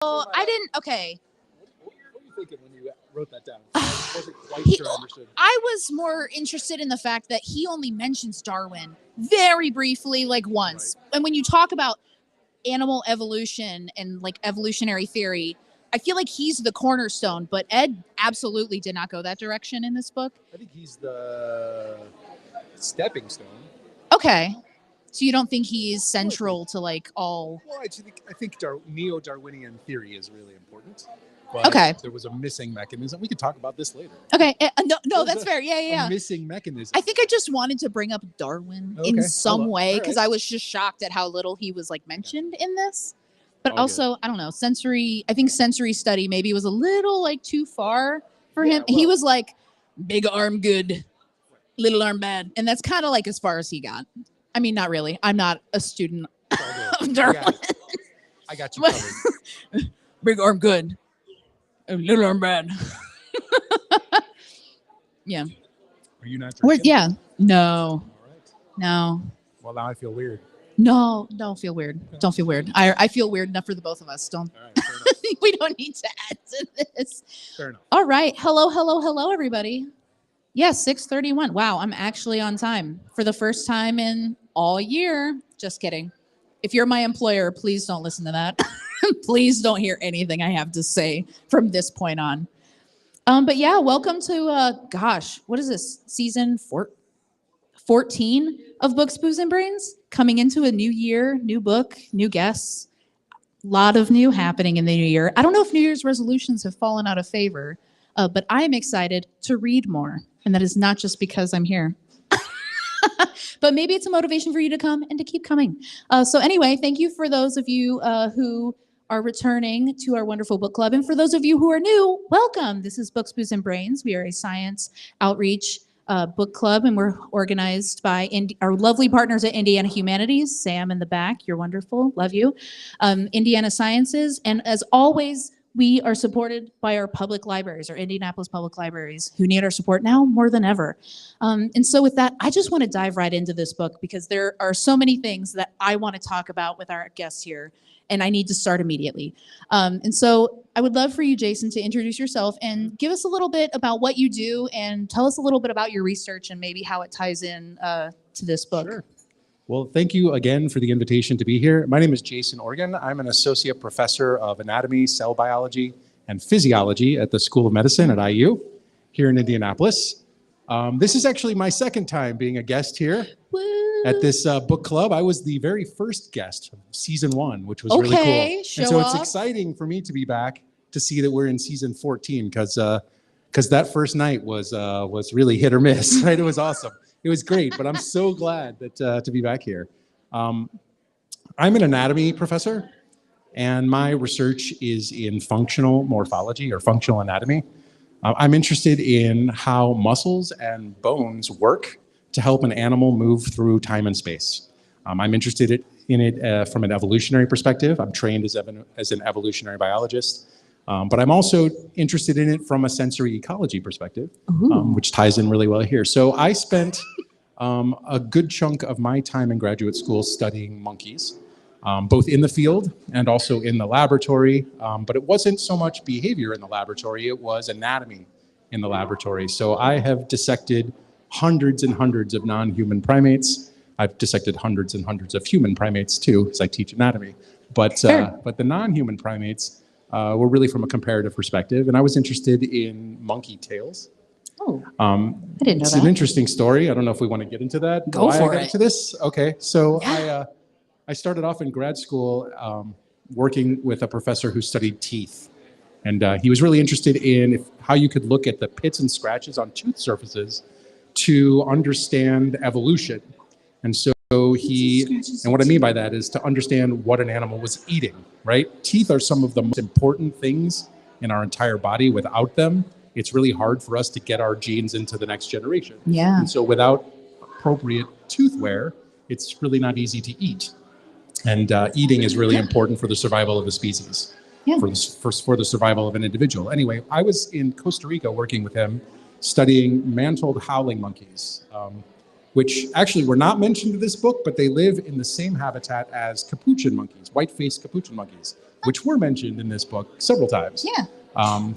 I didn't. Okay. What were you thinking when you wrote that down? I wasn't quite sure I understood. I was more interested in the fact that he only mentions Darwin very briefly, like once. Right. And when you talk about animal evolution and like evolutionary theory, I feel like he's the cornerstone, but Ed absolutely did not go that direction in this book. I think he's the stepping stone. Okay. So you don't think he's central to like all... Well, I think neo-Darwinian theory is really important. But okay. There was a missing mechanism. We could talk about this later. Okay. No, that's fair. Yeah. A missing mechanism. I think I just wanted to bring up Darwin in some way because I was just shocked at how little he was like mentioned in this. But also, I don't know, I think sensory study maybe was a little like too far for him. Well, he was like, big arm good, little arm bad. And that's kind of like as far as he got. I mean, not really. I'm not a student of Darwin. I got you covered. Big arm good, little arm bad. Yeah. Are you not drinking? Yeah. No. All right. No. Well, now I feel weird. No, don't feel weird. Don't feel weird. I feel weird enough for the both of us. Don't. All right, fair enough. We don't need to add to this. Fair enough. All right. Hello, everybody. Yes, 6:31. Wow, I'm actually on time for the first time in all year. Just kidding. If you're my employer, please don't listen to that. Please don't hear anything I have to say from this point on. But yeah, welcome to, what is this? Season 14 of Books, Booze, and Brains? Coming into a new year, new book, new guests. A lot of new happening in the new year. I don't know if New Year's resolutions have fallen out of favor, but I am excited to read more. And that is not just because I'm here. But maybe it's a motivation for you to come and to keep coming. So anyway, thank you for those of you who are returning to our wonderful book club. And for those of you who are new, welcome. This is Books, Booze, and Brains. We are a science outreach book club, and we're organized by our lovely partners at Indiana Humanities. Sam in the back, you're wonderful. Love you. Indiana Sciences. And as always, we are supported by our public libraries, our Indianapolis public libraries, who need our support now more than ever. And so with that, I just want to dive right into this book because there are so many things that I want to talk about with our guests here, and I need to start immediately. And so I would love for you, Jason, to introduce yourself and give us a little bit about what you do and tell us a little bit about your research and maybe how it ties in to this book. Sure. Well, thank you again for the invitation to be here. My name is Jason Organ. I'm an associate professor of anatomy, cell biology, and physiology at the School of Medicine at IU here in Indianapolis. This is actually my second time being a guest here at this book club. I was the very first guest of season 1, which was really cool. Show and so off. It's exciting for me to be back to see that we're in season 14 because that first night was really hit or miss. Right? It was awesome. It was great, but I'm so glad that to be back here. I'm an anatomy professor, and my research is in functional morphology or functional anatomy. I'm interested in how muscles and bones work to help an animal move through time and space. I'm interested in it from an evolutionary perspective. I'm trained as an evolutionary biologist. But I'm also interested in it from a sensory ecology perspective, which ties in really well here. So I spent a good chunk of my time in graduate school studying monkeys, both in the field and also in the laboratory. But it wasn't so much behavior in the laboratory, it was anatomy in the laboratory. So I have dissected hundreds and hundreds of non-human primates. I've dissected hundreds and hundreds of human primates too, because I teach anatomy. But the non-human primates, were really from a comparative perspective, and I was interested in monkey tails. Oh, I didn't know It's that. an interesting story. I don't know if we want to get into that. Go for I got it. into this? Okay, so Yeah. I started off in grad school working with a professor who studied teeth, and he was really interested in how you could look at the pits and scratches on tooth surfaces to understand evolution. And so and what I mean by that is to understand what an animal was eating, right? Teeth are some of the most important things in our entire body. Without them, it's really hard for us to get our genes into the next generation. Yeah. And so without appropriate tooth wear, it's really not easy to eat. And eating is really important for the survival of a species, for the survival of an individual. Anyway, I was in Costa Rica working with him, studying man-toed howling monkeys, which actually were not mentioned in this book, but they live in the same habitat as capuchin monkeys, white-faced capuchin monkeys. which were mentioned in this book several times. Yeah.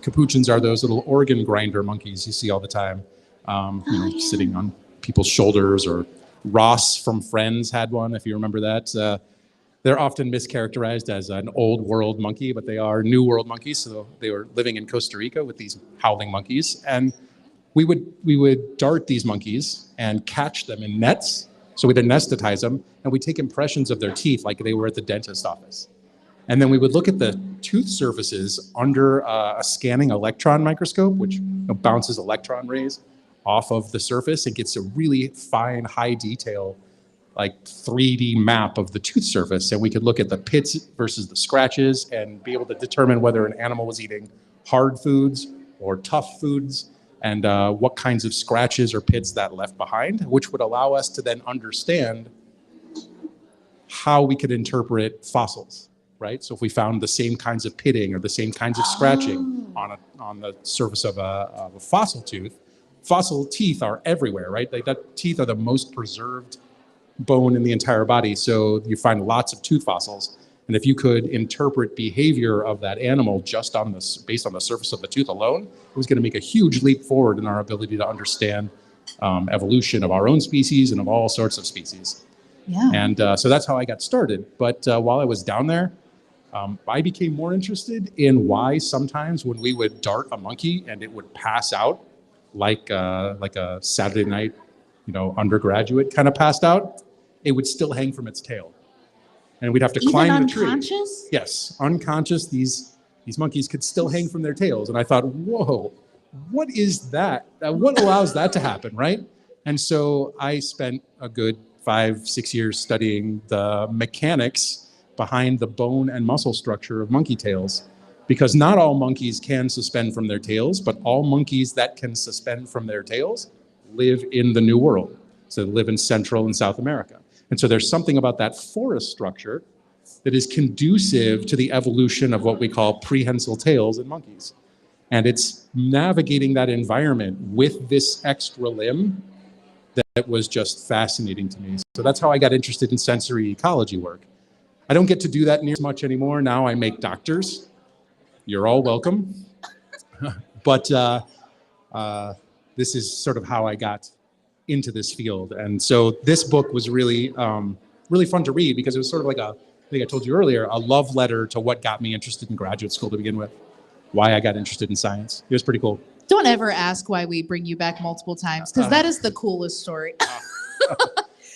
Capuchins are those little organ grinder monkeys you see all the time, sitting on people's shoulders. Or Ross from Friends had one, if you remember that. They're often mischaracterized as an old world monkey, but they are new world monkeys. So they were living in Costa Rica with these howling monkeys. And we would dart these monkeys and catch them in nets. So we'd anesthetize them, and we'd take impressions of their teeth like they were at the dentist office. And then we would look at the tooth surfaces under a scanning electron microscope, which bounces electron rays off of the surface. It gets a really fine, high detail, like 3D map of the tooth surface. And we could look at the pits versus the scratches and be able to determine whether an animal was eating hard foods or tough foods, and what kinds of scratches or pits that left behind, which would allow us to then understand how we could interpret fossils, right? So if we found the same kinds of pitting or the same kinds of scratching on the surface of a fossil tooth, fossil teeth are everywhere, right? That teeth are the most preserved bone in the entire body. So you find lots of tooth fossils. And if you could interpret behavior of that animal just based on the surface of the tooth alone, it was going to make a huge leap forward in our ability to understand evolution of our own species and of all sorts of species. Yeah. And so that's how I got started. But while I was down there, I became more interested in why sometimes when we would dart a monkey and it would pass out like a Saturday night, undergraduate kind of passed out, it would still hang from its tail. And we'd have to climb the tree. Even unconscious? Yes, unconscious. These monkeys could still hang from their tails. And I thought, whoa, what is that? What allows that to happen, right? And so I spent a good 5-6 years studying the mechanics behind the bone and muscle structure of monkey tails, because not all monkeys can suspend from their tails, but all monkeys that can suspend from their tails live in the New World. So they live in Central and South America. And so there's something about that forest structure that is conducive to the evolution of what we call prehensile tails in monkeys. And it's navigating that environment with this extra limb that was just fascinating to me. So that's how I got interested in sensory ecology work. I don't get to do that near as much anymore. Now I make doctors. You're all welcome. But this is sort of how I got into this field. And so this book was really, really fun to read, because it was sort of like I think I told you earlier, a love letter to what got me interested in graduate school to begin with, why I got interested in science. It was pretty cool. Don't ever ask why we bring you back multiple times, because that is the coolest story.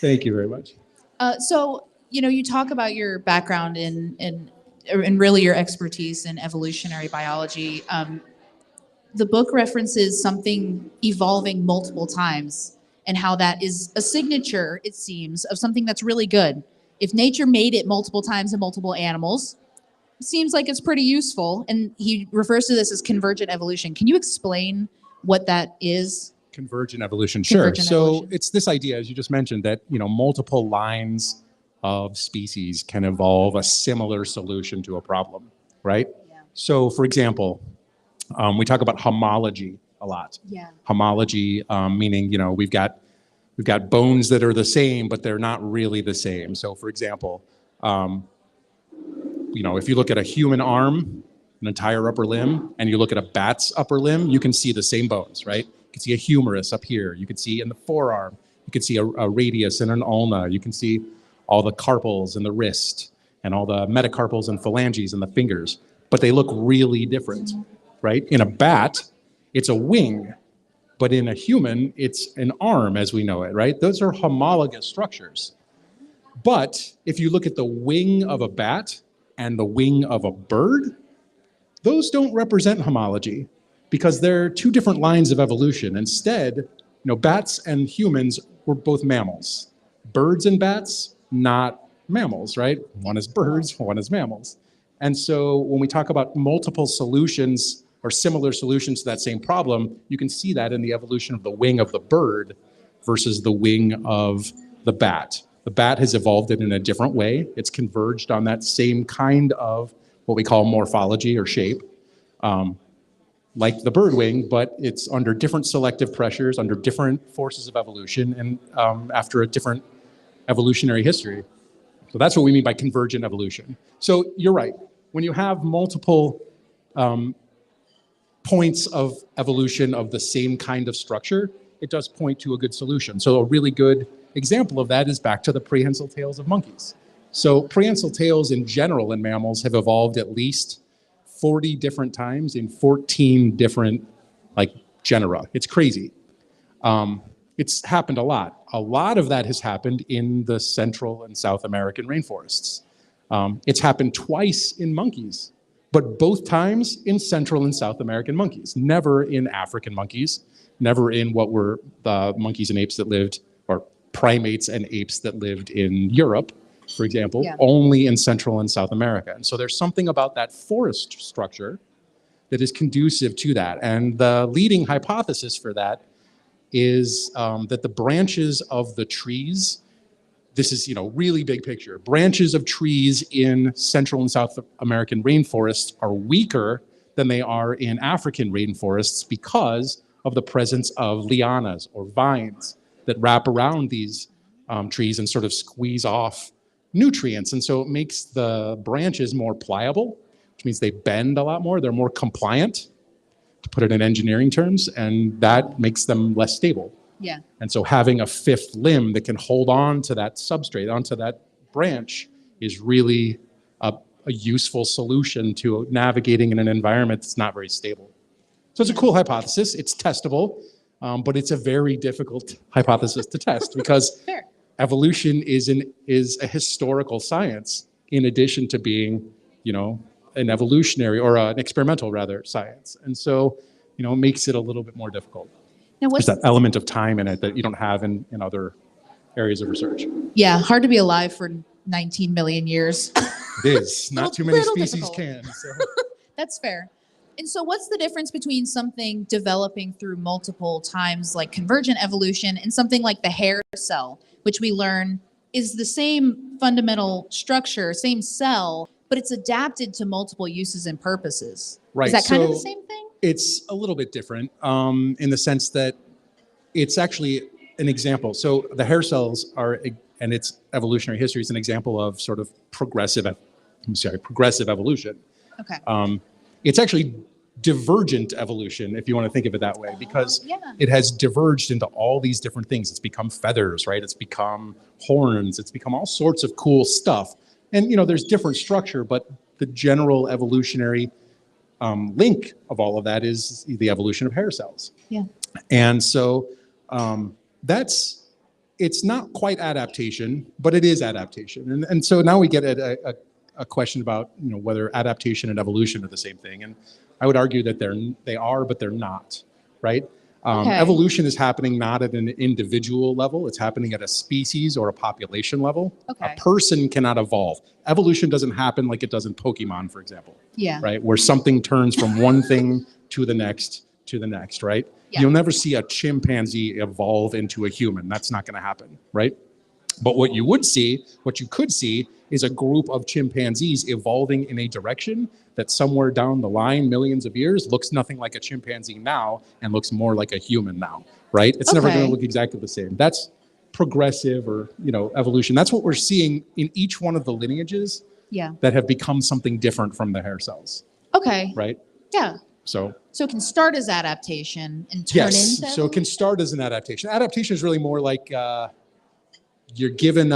Thank you very much. So, you talk about your background in really your expertise in evolutionary biology. The book references something evolving multiple times, and how that is a signature, it seems, of something that's really good. If nature made it multiple times in multiple animals, it seems like it's pretty useful. And he refers to this as convergent evolution. Can you explain what that is? Convergent evolution, sure. Convergent evolution. It's this idea, as you just mentioned, that multiple lines of species can evolve a similar solution to a problem, right? Yeah. So, for example, we talk about homology a lot. Yeah. Homology, meaning we've got bones that are the same, but they're not really the same. So, for example, if you look at a human arm, an entire upper limb, and you look at a bat's upper limb, you can see the same bones, right? You can see a humerus up here. You can see in the forearm. You can see a radius and an ulna. You can see all the carpals in the wrist, and all the metacarpals and phalanges in the fingers. But they look really different, right? In a bat, it's a wing. But in a human, it's an arm as we know it, right? Those are homologous structures. But if you look at the wing of a bat and the wing of a bird, those don't represent homology, because they're two different lines of evolution. Instead, bats and humans were both mammals. Birds and bats, not mammals, right? One is birds, one is mammals. And so when we talk about multiple solutions or similar solutions to that same problem, you can see that in the evolution of the wing of the bird versus the wing of the bat. The bat has evolved it in a different way. It's converged on that same kind of what we call morphology or shape, like the bird wing, but it's under different selective pressures, under different forces of evolution, and after a different evolutionary history. So that's what we mean by convergent evolution. So you're right. when you have multiple points of evolution of the same kind of structure, it does point to a good solution. So a really good example of that is back to the prehensile tails of monkeys. So prehensile tails in general in mammals have evolved at least 40 different times in 14 different genera. It's crazy. It's happened a lot. A lot of that has happened in the Central and South American rainforests. It's happened twice in monkeys, but both times in Central and South American monkeys, never in African monkeys, never in what were the monkeys and apes that lived, or primates and apes that lived in Europe, for example, only in Central and South America. And so there's something about that forest structure that is conducive to that. And the leading hypothesis for that is that the branches of the trees, this is, really big picture, branches of trees in Central and South American rainforests are weaker than they are in African rainforests because of the presence of lianas or vines that wrap around these trees and sort of squeeze off nutrients. And so it makes the branches more pliable, which means they bend a lot more. They're more compliant, to put it in engineering terms, and that makes them less stable. Yeah. And so having a fifth limb that can hold on to that substrate, onto that branch, is really a useful solution to navigating in an environment that's not very stable. So it's a cool hypothesis. It's testable, but it's a very difficult hypothesis to test because evolution is a historical science in addition to being, an evolutionary or an experimental rather science. And so, it makes it a little bit more difficult. Now, there's that element of time in it that you don't have in other areas of research. Yeah, hard to be alive for 19 million years. It is. Not too many species can. So. That's fair. And so what's the difference between something developing through multiple times, like convergent evolution, and something like the hair cell, which we learn is the same fundamental structure, same cell, but it's adapted to multiple uses and purposes? Right. Is that kind of the same thing? It's a little bit different in the sense that it's actually an example. So the hair cells are, and its evolutionary history is an example of sort of progressive evolution. Okay. It's actually divergent evolution, if you want to think of it that way, because it has diverged into all these different things. It's become feathers, right? It's become horns. It's become all sorts of cool stuff. And, there's different structure, but the general evolutionary link of all of that is the evolution of hair cells. Yeah. And so it's not quite adaptation, but it is adaptation. And so now we get at a question about, whether adaptation and evolution are the same thing. And I would argue that they are, but they're not, right? Evolution is happening not at an individual level. It's happening at a species or a population level. Okay. A person cannot evolve. Evolution doesn't happen like it does in Pokemon, for example. Yeah. Right? Where something turns from one thing to the next, right? Yeah. You'll never see a chimpanzee evolve into a human. That's not going to happen, right? But what you could see is a group of chimpanzees evolving in a direction that somewhere down the line, millions of years, looks nothing like a chimpanzee now and looks more like a human now, right? It's never going to look exactly the same. That's progressive or, evolution. That's what we're seeing in each one of the lineages that have become something different from the hair cells. Okay. Right? Yeah. So it can start as adaptation and turn into evolution? So it can start as an adaptation. Adaptation is really more like you're given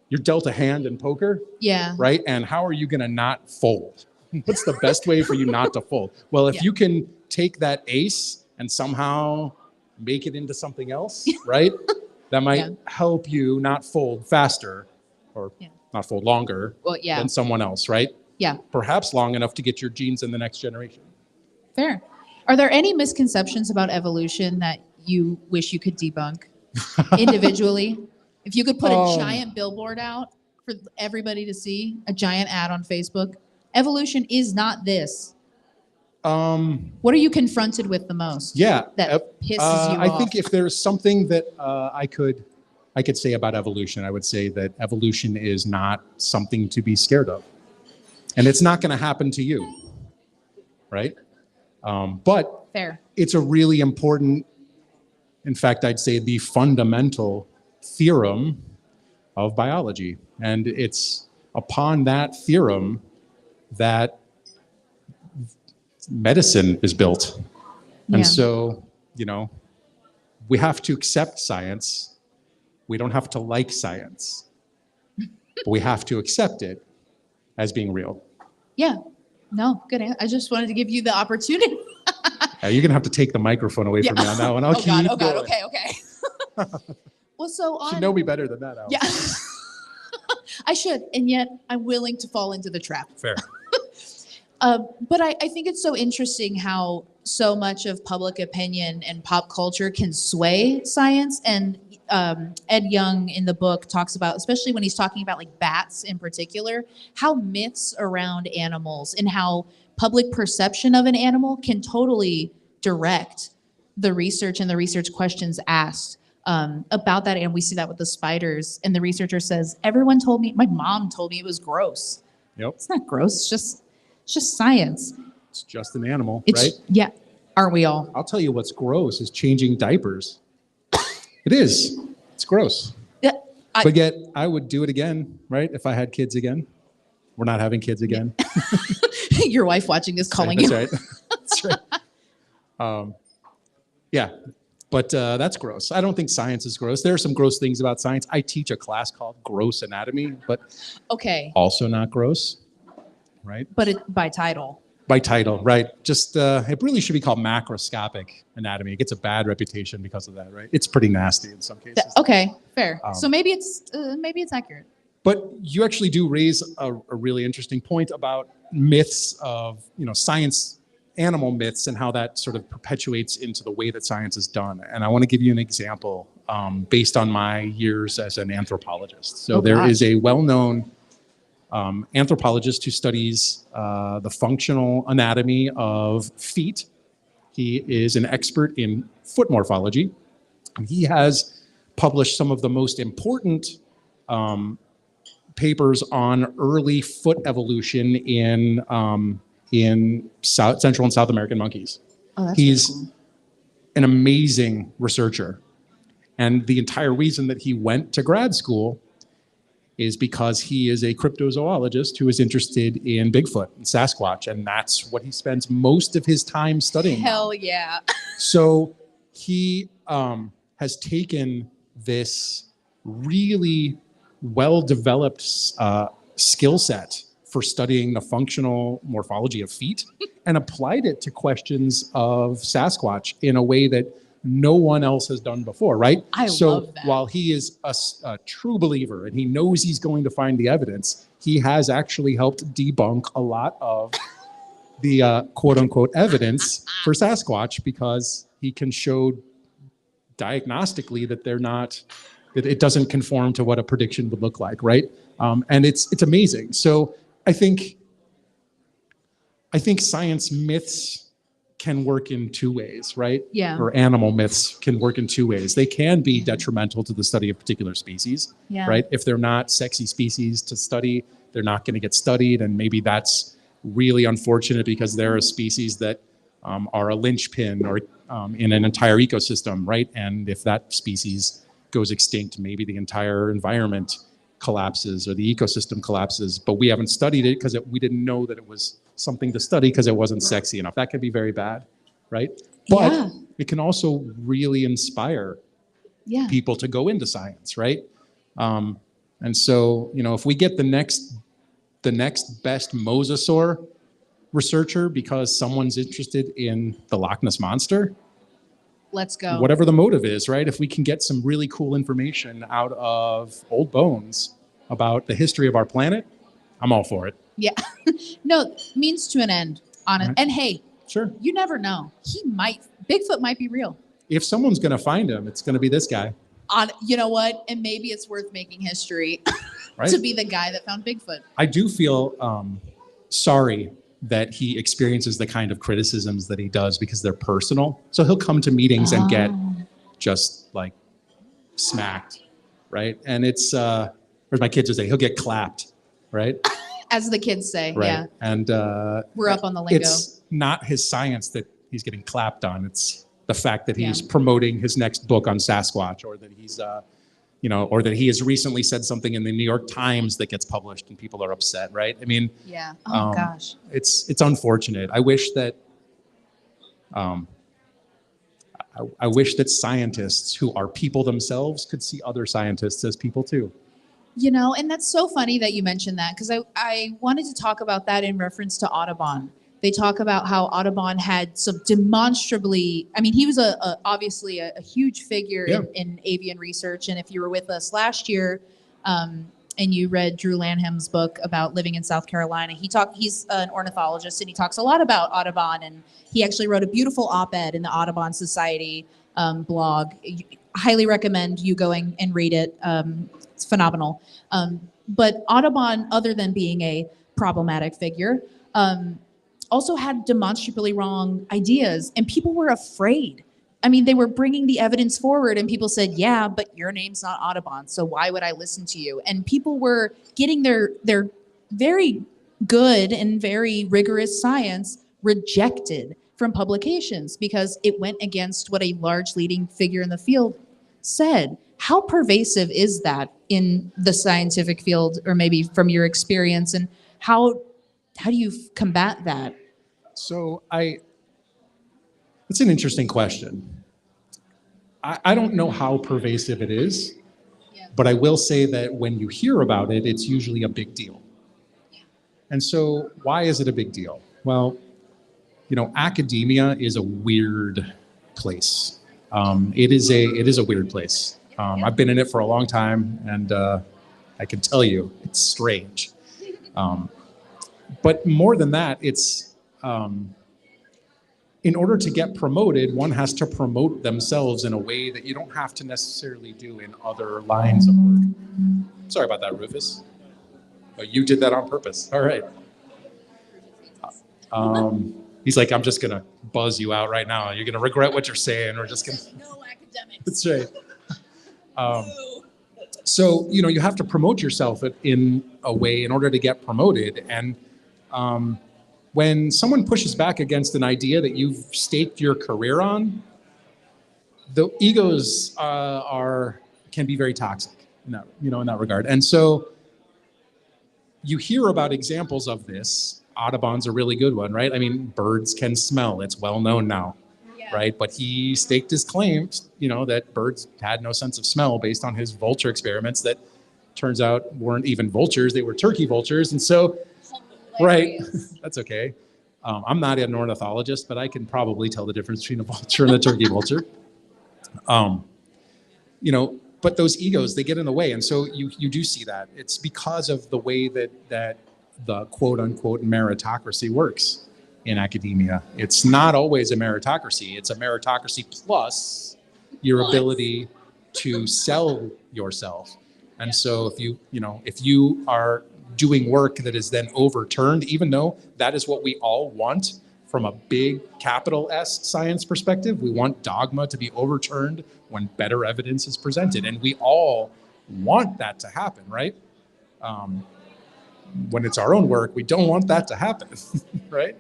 you're dealt a hand in poker. Yeah. Right? And how are you going to not fold? What's the best way for you not to fold? Well, if you can take that ace and somehow make it into something else, right? That might help you not fold faster or not fold longer than someone else, right? Yeah. Perhaps long enough to get your genes in the next generation. Fair. Are there any misconceptions about evolution that you wish you could debunk individually? If you could put a giant billboard out for everybody to see, a giant ad on Facebook, evolution is not this. What are you confronted with the most? Yeah. That pisses you off? I think if there's something that I could say about evolution, I would say that evolution is not something to be scared of. And it's not going to happen to you, right? But it's a really important, in fact, I'd say the fundamental theorem of biology. And it's upon that theorem that medicine is built. Yeah. And so, we have to accept science. We don't have to like science, but we have to accept it as being real. Yeah. No, good. I just wanted to give you the opportunity. You're gonna have to take the microphone away from me on that one. I'll Oh God. keep Oh God. going. Okay. Well, so You should on. know me better than that, Alex. Yeah. I should, and yet I'm willing to fall into the trap. Fair. But I think it's so interesting how so much of public opinion and pop culture can sway science. And Ed Young in the book talks about, especially when he's talking about like bats in particular, how myths around animals and how public perception of an animal can totally direct the research and the research questions asked about that. And we see that with the spiders. And the researcher says, everyone told me, my mom told me it was gross. Yep. It's not gross. It's just science. It's just an animal, It's, right? Yeah. Aren't we all? I'll tell you what's gross is changing diapers. It is. It's gross. Yeah. But yet, I would do it again, right? If I had kids again. We're not having kids again. Your wife watching this calling That's you. right. That's right. Yeah. But that's gross. I don't think science is gross. There are some gross things about science. I teach a class called Gross Anatomy, but Okay. also not gross, right? But it by title. By title, right? Just it really should be called macroscopic anatomy. It gets a bad reputation because of that, right? It's pretty nasty in some cases. Okay, fair. Um, So maybe it's accurate. But you actually do raise a really interesting point about myths of, science, animal myths, and how that sort of perpetuates into the way that science is done. And I want to give you an example based on my years as an anthropologist. So Oh, there gosh. is a well-known anthropologist who studies the functional anatomy of feet. He is an expert in foot morphology. And he has published some of the most important papers on early foot evolution in Central and South American monkeys. Oh, that's He's really cool. an amazing researcher. And the entire reason that he went to grad school is because he is a cryptozoologist who is interested in Bigfoot and Sasquatch, and that's what he spends most of his time studying. Hell yeah. So he has taken this really well-developed skill set for studying the functional morphology of feet and applied it to questions of Sasquatch in a way that no one else has done before, right? I So love that. while he is a true believer and he knows he's going to find the evidence, he has actually helped debunk a lot of the quote unquote evidence for Sasquatch because he can show diagnostically that that it doesn't conform to what a prediction would look like, right? And it's amazing. So I think science myths can work in two ways, right? Yeah. Or animal myths can work in two ways. They can be detrimental to the study of particular species, Yeah. right? If they're not sexy species to study, they're not going to get studied. And maybe that's really unfortunate because they're a species that are a linchpin or in an entire ecosystem, right? And if that species goes extinct, maybe the entire environment collapses or the ecosystem collapses, but we haven't studied it because we didn't know that it was something to study because it wasn't sexy enough. That can be very bad, right? But Yeah. it can also really inspire Yeah. people to go into science, right? And so, if we get the next best mosasaur researcher because someone's interested in the Loch Ness Monster, Let's go. whatever the motive is, right? If we can get some really cool information out of old bones about the history of our planet, I'm all for it. Yeah. No, means to an end. On it. Right. And hey, Sure. you never know. Bigfoot might be real. If someone's going to find him, it's going to be this guy, You know what? And maybe it's worth making history right? to be the guy that found Bigfoot. I do feel sorry that he experiences the kind of criticisms that he does because they're personal. So he'll come to meetings and get Oh. just like smacked, right? And it's, or as my kids would say, he'll get clapped, right? As the kids say. Right. Yeah. And We're up on the lingo. it's not his science that he's getting clapped on. It's the fact that he's Yeah. promoting his next book on Sasquatch or that he's or that he has recently said something in the New York Times that gets published and people are upset, right? I mean, Yeah. Oh gosh. it's unfortunate. I wish that I wish that scientists who are people themselves could see other scientists as people too. And that's so funny that you mentioned that, because I wanted to talk about that in reference to Audubon. They talk about how Audubon had some demonstrably, I mean, he was obviously a huge figure Yeah. in avian research. And if you were with us last year and you read Drew Lanham's book about living in South Carolina, he's an ornithologist and he talks a lot about Audubon. And he actually wrote a beautiful op-ed in the Audubon Society blog. Highly recommend you going and read it. It's phenomenal. But Audubon, other than being a problematic figure, also had demonstrably wrong ideas, and people were afraid. I mean, they were bringing the evidence forward, and people said, yeah, but your name's not Audubon, so why would I listen to you? And people were getting their very good and very rigorous science rejected from publications because it went against what a large leading figure in the field said. How pervasive is that in the scientific field, or maybe from your experience, and how do you combat that? So it's an interesting question. I don't know how pervasive it is, but I will say that when you hear about it, it's usually a big deal. And so why is it a big deal? Well, academia is a weird place. It is a weird place. I've been in it for a long time, and I can tell you it's strange. But more than that, it's in order to get promoted, one has to promote themselves in a way that you don't have to necessarily do in other lines of work. Sorry about that, Rufus. Oh, you did that on purpose. All right. He's like, I'm just going to buzz you out right now. You're going to regret what you're saying. We're just going to... No academics. That's right. So, you have to promote yourself in a way in order to get promoted. And when someone pushes back against an idea that you've staked your career on, the egos can be very toxic in that regard. And so you hear about examples of this. Audubon's a really good one, right? I mean, birds can smell. It's well known now. Right? But he staked his claims, that birds had no sense of smell based on his vulture experiments that turns out weren't even vultures, they were turkey vultures. And so, right, that's okay. I'm not an ornithologist, but I can probably tell the difference between a vulture and a turkey vulture. But those egos, they get in the way. And so you do see that. It's because of the way that the quote unquote meritocracy works in academia. It's not always a meritocracy. It's a meritocracy plus your ability to sell yourself. And so if you are doing work that is then overturned, even though that is what we all want from a big capital S science perspective, we want dogma to be overturned when better evidence is presented. And we all want that to happen, right? When it's our own work, we don't want that to happen, right?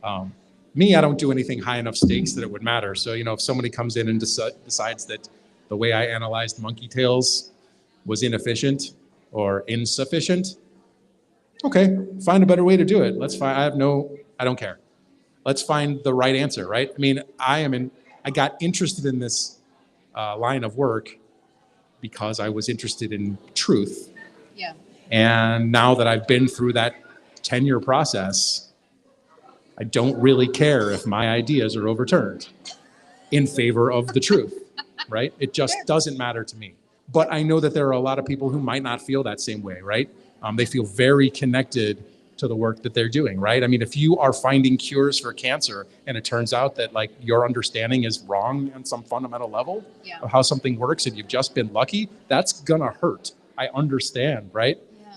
I don't do anything high enough stakes that it would matter. So, if somebody comes in and decides that the way I analyzed monkey tails was inefficient or insufficient, okay, find a better way to do it. Let's find, I don't care. Let's find the right answer, right? I mean, I got interested in this line of work because I was interested in truth. Yeah. And now that I've been through that tenure process, I don't really care if my ideas are overturned in favor of the truth, right? It just doesn't matter to me. But I know that there are a lot of people who might not feel that same way, right? They feel very connected to the work that they're doing, right? I mean, if you are finding cures for cancer and it turns out that like your understanding is wrong on some fundamental level of how something works and you've just been lucky, that's gonna hurt. I understand, right? Yeah.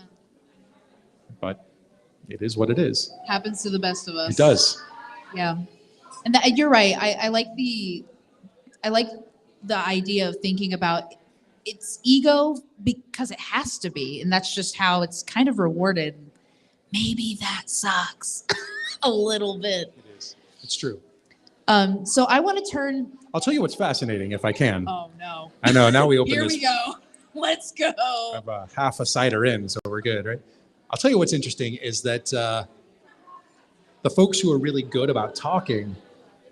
But it is what it is. Happens to the best of us. It does. Yeah. And you're right. I like the idea of thinking about it's ego because it has to be, and that's just how it's kind of rewarded. Maybe that sucks a little bit. It is. It's true. So I want to turn. I'll tell you what's fascinating if I can. Oh no. I know. Now we open Here this. we go. Let's go. I'm half a cider in, so we're good, right? I'll tell you what's interesting is that the folks who are really good about talking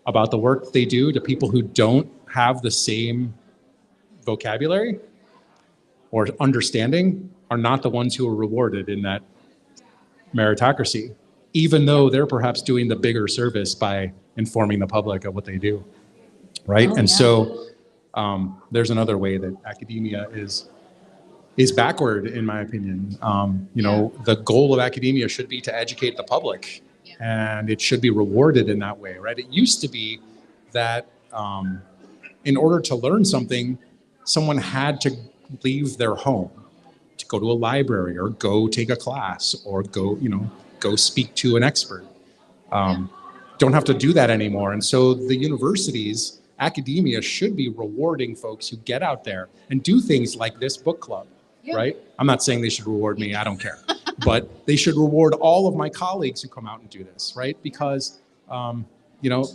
about the work they do to people who don't have the same vocabulary or understanding are not the ones who are rewarded in that meritocracy, even though they're perhaps doing the bigger service by informing the public of what they do, right? Oh, And yeah. so there's another way that academia is backward, in my opinion. You know, the goal of academia should be to educate the public, and it should be rewarded in that way, right? It used to be that in order to learn something, someone had to leave their home to go to a library or go take a class or go speak to an expert. Don't have to do that anymore. And so the universities, academia should be rewarding folks who get out there and do things like this book club, right? I'm not saying they should reward me, I don't care. But they should reward all of my colleagues who come out and do this, right? Because, you know,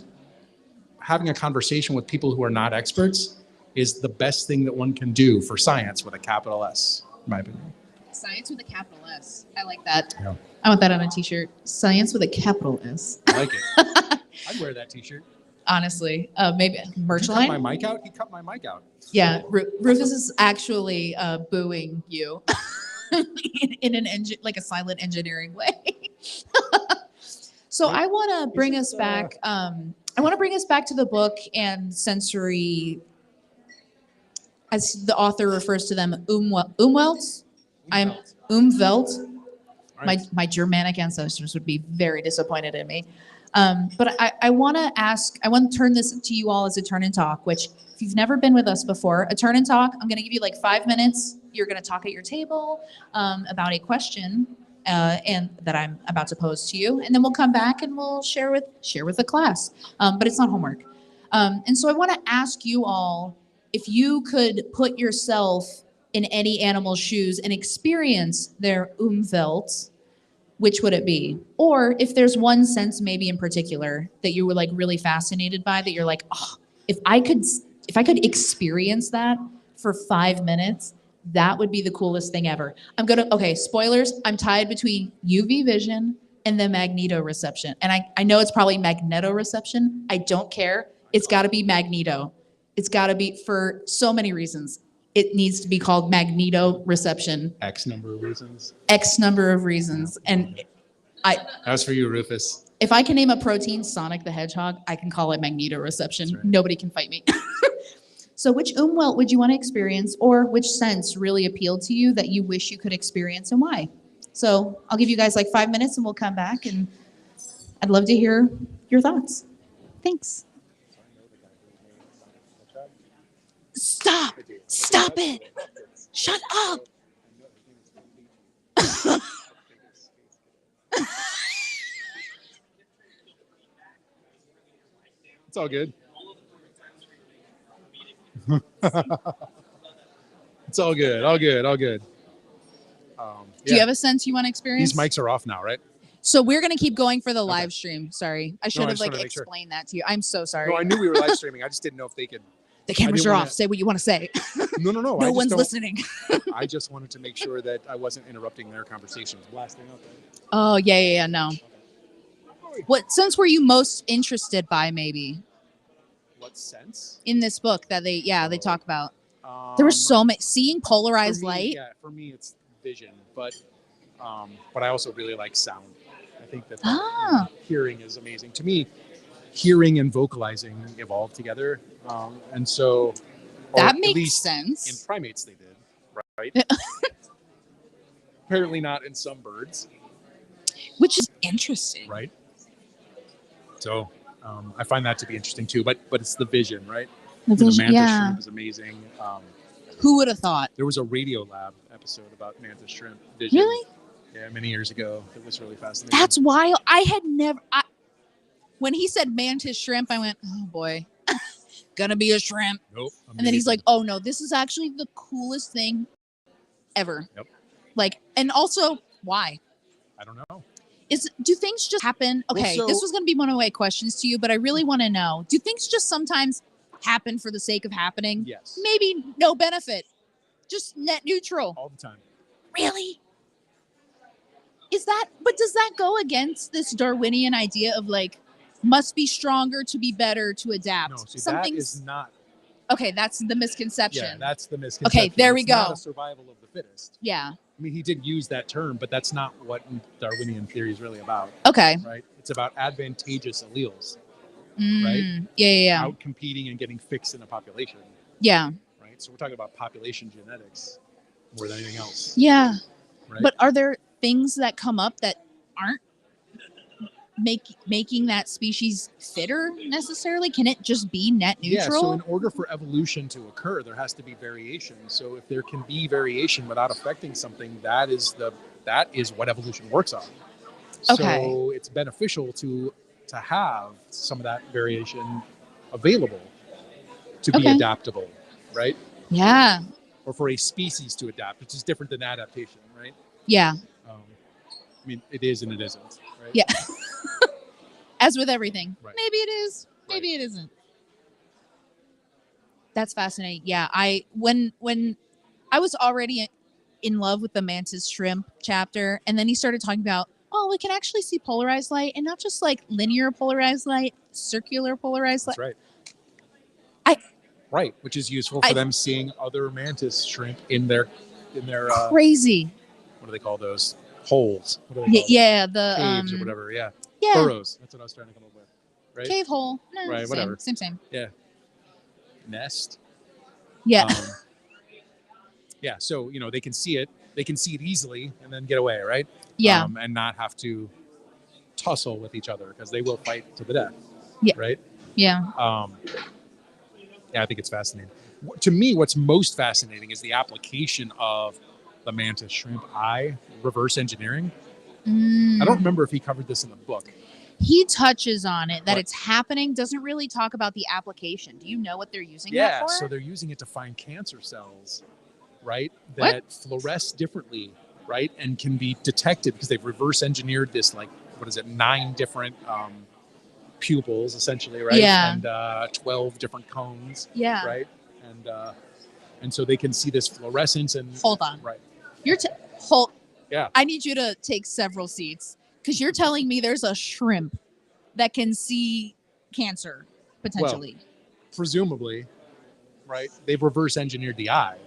having a conversation with people who are not experts is the best thing that one can do for science with a capital S, in my opinion. Science with a capital S. I like that. Yeah. I want that on a t-shirt. Science with a capital S. I like it. I'd wear that t-shirt. Honestly, maybe merch Did you line. cut my mic out? He cut my mic out. Yeah, Rufus is actually booing you in an like a silent engineering way. So I want to bring us back. I want to bring us back to the book and sensory, as the author refers to them, Umwelt. I'm Umwelt. My Germanic ancestors would be very disappointed in me. But I want to turn this to you all as a turn and talk, which if you've never been with us before, a turn and talk, I'm going to give you like 5 minutes. You're going to talk at your table about a question and that I'm about to pose to you. And then we'll come back and we'll share with the class. But it's not homework. And so I want to ask you all, if you could put yourself in any animal's shoes and experience their Umwelt, which would it be? Or if there's one sense maybe in particular that you were like really fascinated by, that you're like, oh, if I could experience that for 5 minutes, that would be the coolest thing ever. Okay, spoilers, I'm tied between UV vision and the magnetoreception. And I know it's probably magnetoreception. I don't care. It's gotta be magneto. It's gotta be, for so many reasons. It needs to be called magnetoreception. X number of reasons. X number of reasons. And As for you, Rufus. if I can name a protein, Sonic the Hedgehog, I can call it magnetoreception. Right. Nobody can fight me. So which Umwelt would you want to experience, or which sense really appealed to you that you wish you could experience, and why? So I'll give you guys like 5 minutes and we'll come back, and I'd love to hear your thoughts. Thanks. Stop. Stop it. Shut up. It's all good. It's all good. All good. All good. Do you have a sense you want to experience? These mics are off now, right? So we're going to keep going for the live stream. Sorry. I should I have just like wanted to make sure. explained that to you. I'm so sorry. No, I knew we were live streaming. I just didn't know if they could. The cameras didn't are wanna- off. Say what you want to say. No. No I just one's don't- listening. I just wanted to make sure that I wasn't interrupting their conversations. Blasting out there. Oh, yeah, no. What sense were you most interested by, maybe, What sense? in this book that they talk about? There were so many, seeing polarized for me, light. Yeah, for me it's vision, but I also really like sound. I think that hearing is amazing. To me, hearing and vocalizing evolved together, and so or That at makes least sense. In primates, they did, right? Apparently not in some birds, Which is interesting. right? So I find that to be interesting too. But it's the vision, right? The The vision, mantis yeah. shrimp is amazing. Who would have thought? There was a Radio Lab episode about mantis shrimp vision. Really? Yeah, many years ago. It was really fascinating. That's wild. I had never. When he said mantis shrimp, I went, oh boy, gonna be a shrimp. Nope. And then he's amazing. like, oh no, this is actually the coolest thing ever. Yep. Like, and also, why? I don't know. Do things just happen? Okay, Well, so- this was going to be one of my questions to you, but I really want to know, do things just sometimes happen for the sake of happening? Yes. Maybe no benefit, Just net neutral. all the time. Really? But does that go against this Darwinian idea of like, must be stronger to be better to adapt? No, see, Some that things- is not. Okay, that's the misconception. Yeah, that's the misconception. Okay, there we It's not go. a survival of the fittest. Yeah. I mean, he did use that term, but that's not what Darwinian theory is really about, Okay. right? It's about advantageous alleles, Mm, yeah. out competing and getting fixed in a population, Yeah. right? So we're talking about population genetics more than anything else, Yeah. right? But are there things that come up that aren't making that species fitter necessarily? Can it just be net yeah, neutral? so in order for evolution to occur, there has to be variation. So if there can be variation without affecting something, that is what evolution works on. Okay. So it's beneficial to have some of that variation available to be Okay. adaptable, right? Yeah. Or for a species to adapt, which is different than adaptation, right? Yeah. I mean, it is and it isn't, right? Yeah. As with everything. Right. Maybe it is. Maybe it isn't. That's fascinating. Yeah. When I was already in love with the mantis shrimp chapter, and then he started talking about, oh, we can actually see polarized light, and not just like linear polarized light, circular polarized light. That's right. Right, which is useful for I- them seeing other mantis shrimp in their Crazy. what do they call those holes? What do they call Yeah. The caves or whatever? Yeah, Yeah. burrows. That's what I was trying to come up with. Right, Cave hole. No, Right, same, whatever. Same. nest. Yeah. Yeah, so they can see it. They can see it easily and then get away, right? Yeah. And not have to tussle with each other because they will fight to the death. Yeah. Right. Yeah. Yeah, I think it's fascinating. To me, what's most fascinating is the application of the mantis shrimp eye reverse engineering. I don't remember if he covered this in the book. He touches on it that What? it's happening, doesn't really talk about the application. Do you know what they're using that Yeah, for? so they're using it to find cancer cells, right? What? That fluoresce differently, right? And can be detected because they've reverse engineered this, 9 different pupils, essentially, right? Yeah. And 12 different cones, Yeah. right? And so they can see this fluorescence and Hold on. right. Hold. Yeah. I need you to take several seats because you're telling me there's a shrimp that can see cancer potentially. Presumably, right? They've reverse engineered the eye,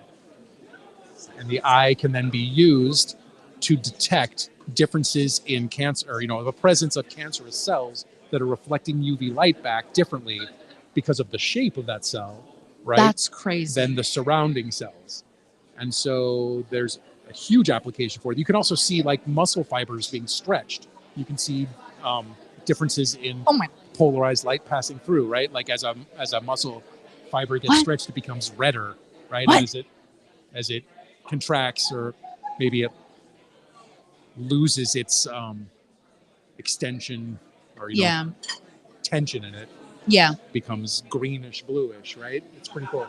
and the eye can then be used to detect differences in cancer, or the presence of cancerous cells that are reflecting UV light back differently because of the shape of that cell, right? That's crazy. Than the surrounding cells. And so there's a huge application for it. You can also see muscle fibers being stretched. You can see differences in Oh my. polarized light passing through, right? Like as a muscle fiber gets What? stretched, it becomes redder, right? What? And as it contracts, or maybe it loses its extension or Yeah. tension in it, Yeah. becomes greenish bluish, right? It's pretty cool.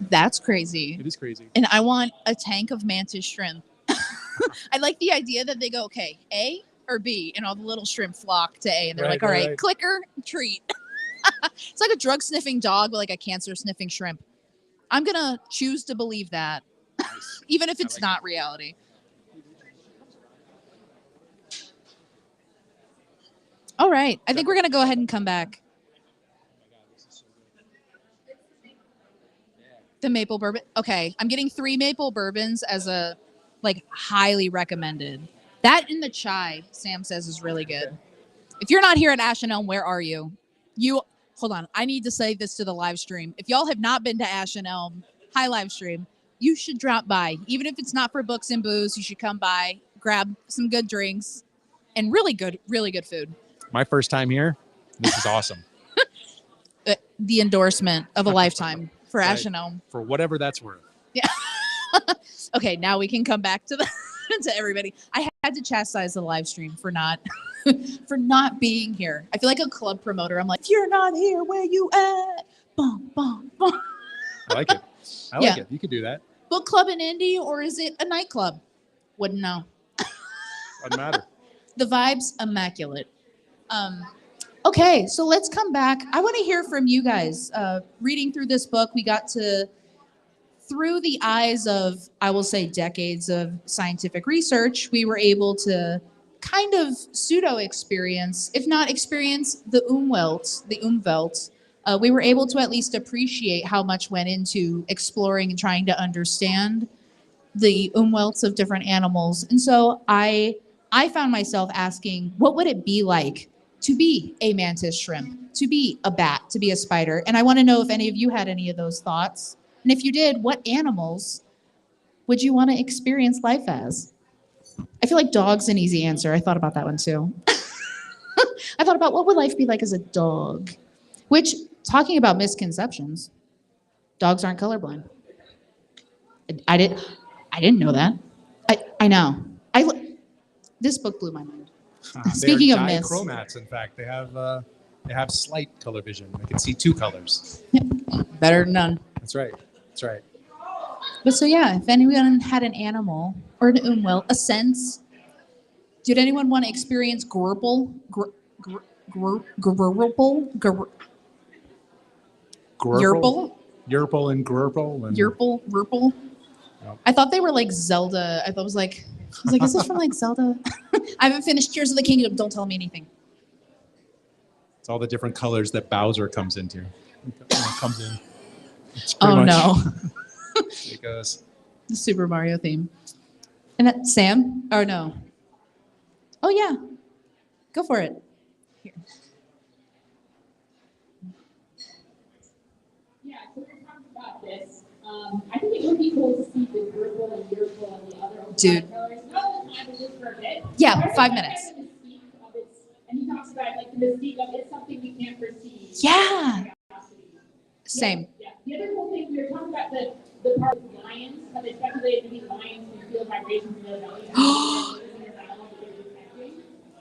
That's crazy. It is crazy. And I want a tank of mantis shrimp. I like the idea that they go, okay, A or B, and all the little shrimp flock to A, and they're Right, like, all right, right. clicker, treat. It's like a drug sniffing dog, but like a cancer sniffing shrimp. I'm gonna choose to believe that, Nice. even if I it's like not reality. All right, I think we're gonna go ahead and come back. The maple bourbon. Okay, I'm getting 3 maple bourbons as a highly recommended. That in the chai, Sam says, is really good. If you're not here at Ash and Elm, where are you? Hold on. I need to say this to the live stream. If y'all have not been to Ash and Elm, hi live stream, you should drop by. Even if it's not for books and booze, you should come by, grab some good drinks, and really good food. My first time here. This is awesome. The endorsement of a lifetime for Right. Ash and Elm. For whatever that's worth. Okay, now we can come back to the to everybody. I had to chastise the live stream for not for not being here. I feel like a club promoter. I'm like, if you're not here, where you at? Boom, boom, boom. I like it. I like Yeah. it. You could do that. Book club in Indy, or is it a nightclub? Wouldn't know. Doesn't matter. The vibe's immaculate. Okay, so let's come back. I want to hear from you guys. Reading through this book, we got to through the eyes of, I will say, decades of scientific research, we were able to kind of pseudo experience, if not experience, the Umwelt. We were able to at least appreciate how much went into exploring and trying to understand the Umwelts of different animals. And so I found myself asking, what would it be like to be a mantis shrimp, to be a bat, to be a spider? And I want to know if any of you had any of those thoughts. And if you did, what animals would you want to experience life as? I feel like dog's an easy answer. I thought about that one too. I thought about what would life be like as a dog? Which, talking about misconceptions, dogs aren't colorblind. I didn't know that. I know. This book blew my mind. Speaking of myths, dichromats, in fact, they have slight color vision. They can see two colors. better than none. That's right. That's right. But so yeah, if anyone had an animal or an umwelt, a sense, did anyone want to experience Grurple? Grurple? Yerple? Yerple and Grurple. And Yerple? Yep. I thought they were like Zelda. I was like, is this from like Zelda? I haven't finished Tears of the Kingdom. Don't tell me anything. It's all the different colors that Bowser comes into. Comes in. Oh no. It goes. The Super Mario theme. And that Sam? Or no? Oh yeah. Go for it. Here. Yeah, so we're talking about this. I think it would be cool to see the Grurple and Yerple and the other Dude. colors. Not the time, but just for a bit. Yeah, 5 minutes. And he talks about like the mystique of it's something we can't perceive. Yeah. Same. Yeah. The other cool thing we were talking about the part of lions, how they speculated to be lions who feel vibrations in their belly.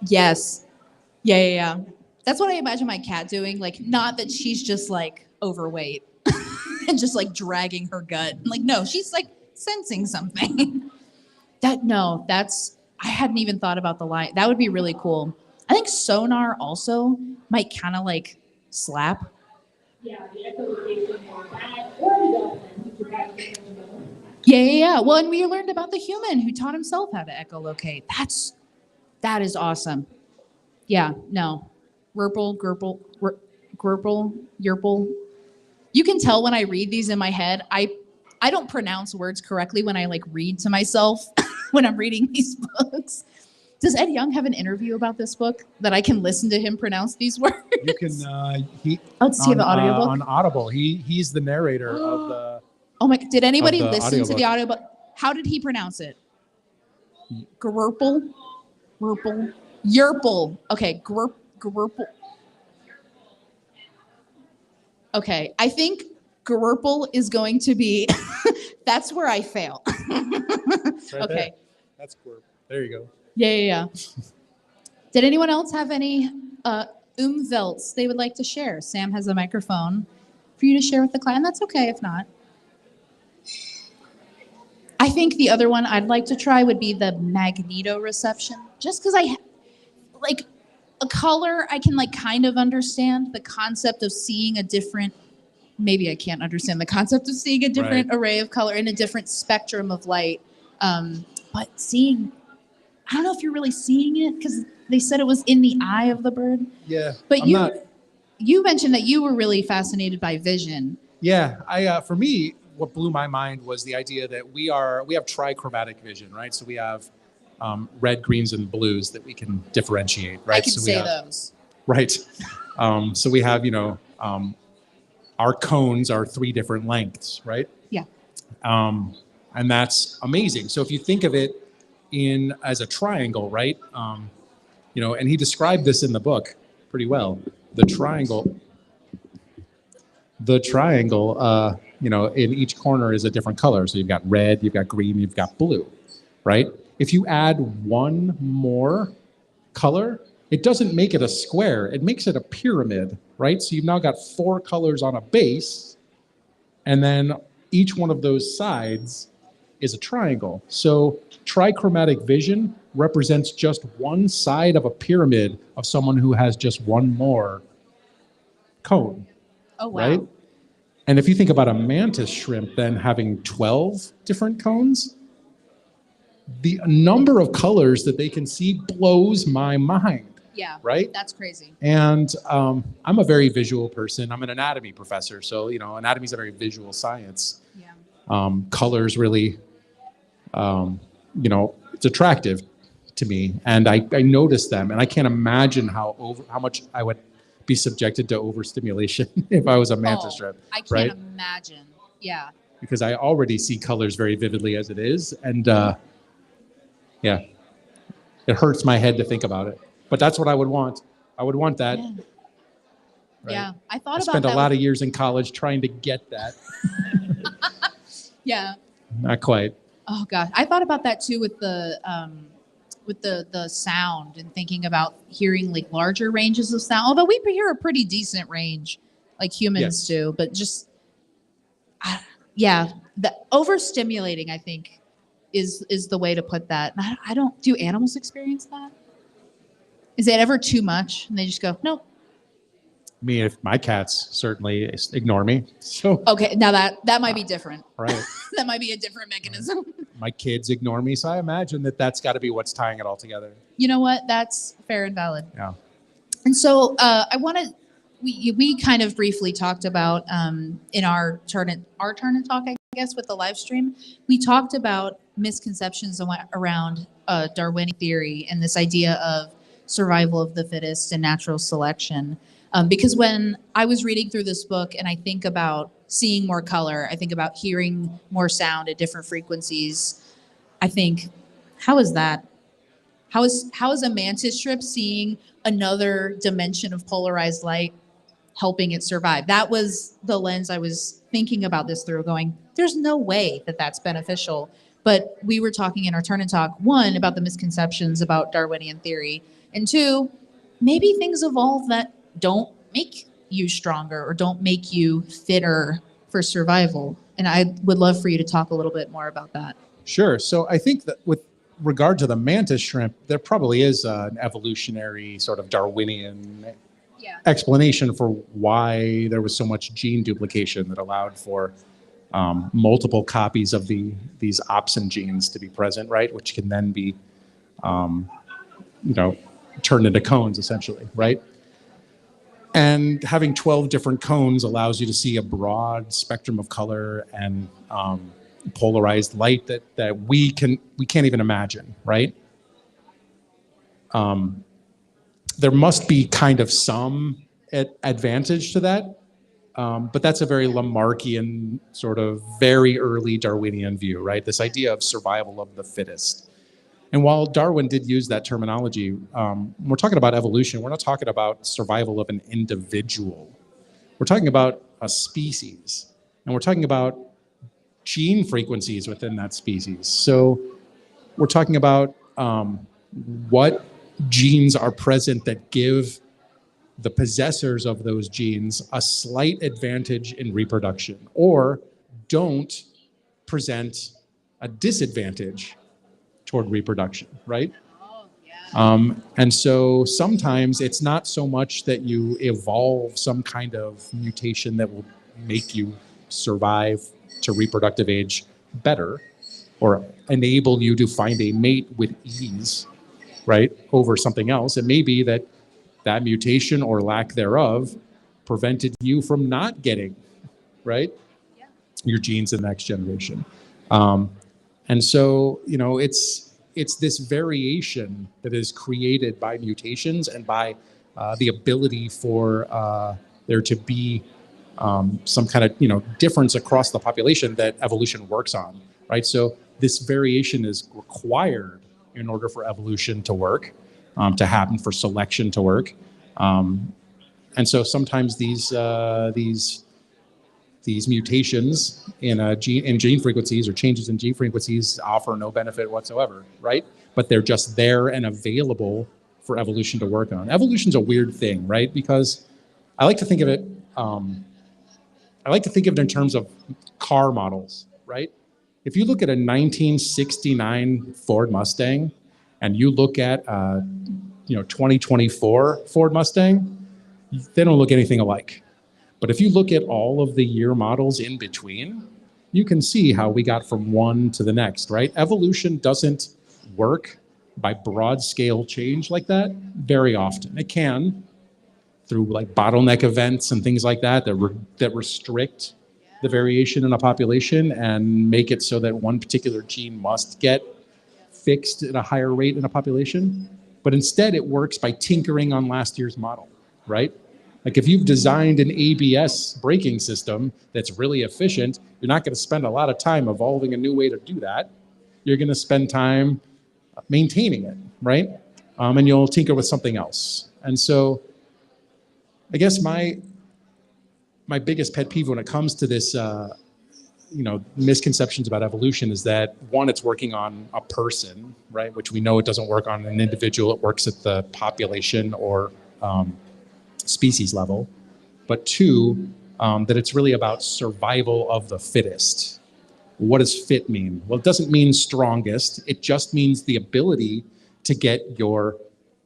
Yes. Yeah. That's what I imagine my cat doing. Like, not that she's just like overweight and just like dragging her gut. Like, no, she's like sensing something. I hadn't even thought about the lion. That would be really cool. I think sonar also might kind of like slap. Yeah, the echolocation or that, or the dolphin, who provides the dolphin. Yeah. Well, and we learned about the human who taught himself how to echolocate. That is awesome. Yeah, no. Grurple, Yerple. You can tell when I read these in my head, I don't pronounce words correctly when I like read to myself when I'm reading these books. Does Ed Young have an interview about this book that I can listen to him pronounce these words? You can. Let's see the audiobook. On Audible. He's the narrator of the. Oh my! Did anybody of the listen to audiobook. the audiobook? How did he pronounce it? Grurple, Yerple. Okay, Grurple. Okay, I think Grurple is going to be. That's where I fail. Right Okay. there. That's Grurple. There you go. Yeah. Did anyone else have any umvelts they would like to share? Sam has a microphone for you to share with the class, and that's okay if not. I think the other one I'd like to try would be the magnetoreception, just because like a color I can like kind of understand the concept of seeing a different. Maybe I can't understand the concept of seeing a different array of color in a different spectrum of light, but seeing. I don't know if you're really seeing it because they said it was in the eye of the bird. Yeah. But you mentioned that you were really fascinated by vision. Yeah. For me, what blew my mind was the idea that we have trichromatic vision, right? So we have red, greens, and blues that we can differentiate, right? I can so say those. Right. So we have, our cones are 3 different lengths, right? Yeah. And that's amazing. So if you think of it as a triangle, right? And he described this in the book pretty well. The triangle, in each corner is a different color. So you've got red, you've got green, you've got blue, right? If you add one more color, it doesn't make it a square. It makes it a pyramid, right? So you've now got 4 colors on a base, and then each one of those sides is a triangle. So trichromatic vision represents just one side of a pyramid of someone who has just one more cone. Oh, wow. Right? And if you think about a mantis shrimp then having 12 different cones, the number of colors that they can see blows my mind, Yeah. right? That's crazy. And I'm a very visual person. I'm an anatomy professor, so anatomy is a very visual science. Yeah. Colors really, it's attractive to me, and I notice them, and I can't imagine how much I would be subjected to overstimulation if I was a mantis shrimp, I can't right? imagine. Yeah. Because I already see colors very vividly as it is, and yeah, it hurts my head to think about it. But that's what I would want. I would want that. Yeah. Right? Yeah. I thought I about spent that. a lot of years in college trying to get that. Yeah. Not quite. Oh gosh, I thought about that too with the sound and thinking about hearing like larger ranges of sound. Although we hear a pretty decent range, like humans Yes. do, but just yeah, the overstimulating I think is the way to put that. I don't. Do animals experience that? Is it ever too much and they just go nope? I mean, if my cats certainly ignore me, so Okay, now that might be different. right. That might be a different mechanism. My kids ignore me, so I imagine that's got to be what's tying it all together. You know what? That's fair and valid. Yeah. And so I want to, we kind of briefly talked about in our turn and talk, I guess, with the live stream, we talked about misconceptions around Darwinian theory and this idea of survival of the fittest and natural selection. Because when I was reading through this book and I think about seeing more color, I think about hearing more sound at different frequencies, I think, how is that? How is a mantis shrimp seeing another dimension of polarized light helping it survive? That was the lens I was thinking about this through, going, there's no way that that's beneficial. But we were talking in our turn and talk, one, about the misconceptions about Darwinian theory, and two, maybe things evolve that don't make you stronger or don't make you fitter for survival. And I would love for you to talk a little bit more about that. Sure. So I think that with regard to the mantis shrimp, there probably is an evolutionary sort of Darwinian explanation for why there was so much gene duplication that allowed for multiple copies of these opsin genes to be present, right? Which can then be, turned into cones essentially, right? And having 12 different cones allows you to see a broad spectrum of color and polarized light that we can't even imagine, right? There must be kind of some advantage to that, but that's a very Lamarckian sort of very early Darwinian view, right? This idea of survival of the fittest. And while Darwin did use that terminology, when we're talking about evolution, we're not talking about survival of an individual. We're talking about a species, and we're talking about gene frequencies within that species. So we're talking about what genes are present that give the possessors of those genes a slight advantage in reproduction or don't present a disadvantage toward reproduction, right? Oh, yeah. And so sometimes it's not so much that you evolve some kind of mutation that will make you survive to reproductive age better or enable you to find a mate with ease, right, over something else. It may be that mutation or lack thereof prevented you from not getting, right, your genes in the next generation. And so, it's this variation that is created by mutations and by the ability for there to be some kind of, difference across the population that evolution works on, right? So this variation is required in order for evolution to work, to happen, for selection to work. And so sometimes these mutations in gene frequencies or changes in gene frequencies offer no benefit whatsoever, right? But they're just there and available for evolution to work on. Evolution's a weird thing, right? Because I like to think of it in terms of car models, right? If you look at a 1969 Ford Mustang and you look at 2024 Ford Mustang, they don't look anything alike. But if you look at all of the year models in between, you can see how we got from one to the next, right? Evolution doesn't work by broad scale change like that very often. It can through like bottleneck events and things like that that restrict the variation in a population and make it so that one particular gene must get fixed at a higher rate in a population. But instead it works by tinkering on last year's model, right? Like if you've designed an ABS braking system that's really efficient, you're not going to spend a lot of time evolving a new way to do that. You're going to spend time maintaining it, right? And you'll tinker with something else. And so I guess my biggest pet peeve when it comes to this, misconceptions about evolution is that one, it's working on a person, right? Which we know it doesn't work on an individual. It works at the population or species level. But two, that it's really about survival of the fittest. What does fit mean? Well, it doesn't mean strongest. It just means the ability to get your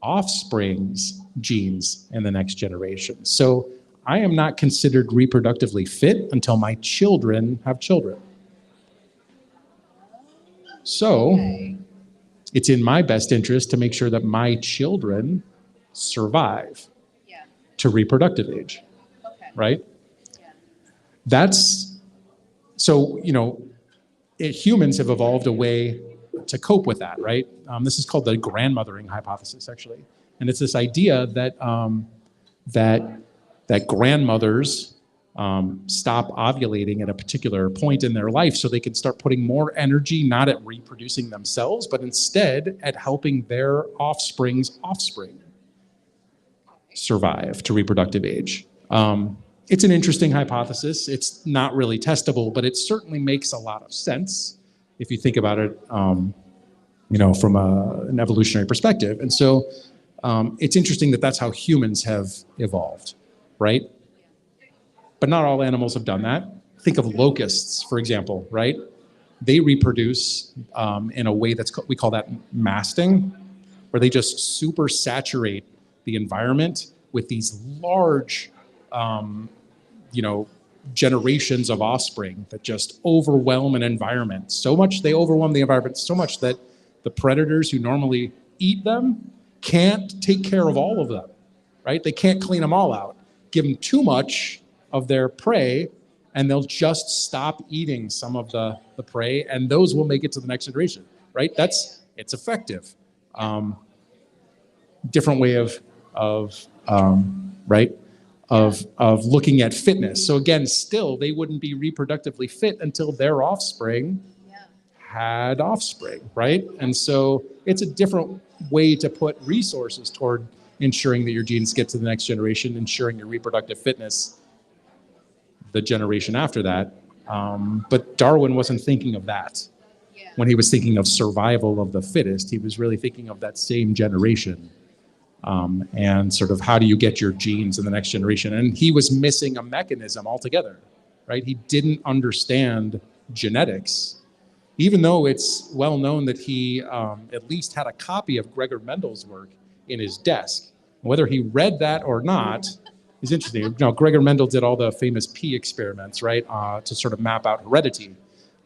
offspring's genes in the next generation. So I am not considered reproductively fit until my children have children. So it's in my best interest to make sure that my children survive to reproductive age, right? That's, so, humans have evolved a way to cope with that, right? This is called the grandmothering hypothesis, actually. And it's this idea that that grandmothers stop ovulating at a particular point in their life so they can start putting more energy not at reproducing themselves, but instead at helping their offspring's offspring survive to reproductive age. It's an interesting hypothesis. It's not really testable, but it certainly makes a lot of sense if you think about it, from an evolutionary perspective. And so it's interesting that that's how humans have evolved, right? But not all animals have done that. Think of locusts, for example, right? They reproduce in a way we call that masting, where they just super saturate the environment with these large, generations of offspring that just overwhelm an environment. So much they overwhelm the environment so much that the predators who normally eat them can't take care of all of them, right? They can't clean them all out. Give them too much of their prey and they'll just stop eating some of the prey and those will make it to the next generation, right? It's effective. Different way of looking at fitness. So again, still they wouldn't be reproductively fit until their offspring had offspring, right? And so it's a different way to put resources toward ensuring that your genes get to the next generation, ensuring your reproductive fitness the generation after that. But Darwin wasn't thinking of that. When he was thinking of survival of the fittest, he was really thinking of that same generation. And sort of how do you get your genes in the next generation? And he was missing a mechanism altogether, right? He didn't understand genetics, even though it's well known that he at least had a copy of Gregor Mendel's work in his desk. Whether he read that or not is interesting. Gregor Mendel did all the famous pea experiments, right, to sort of map out heredity.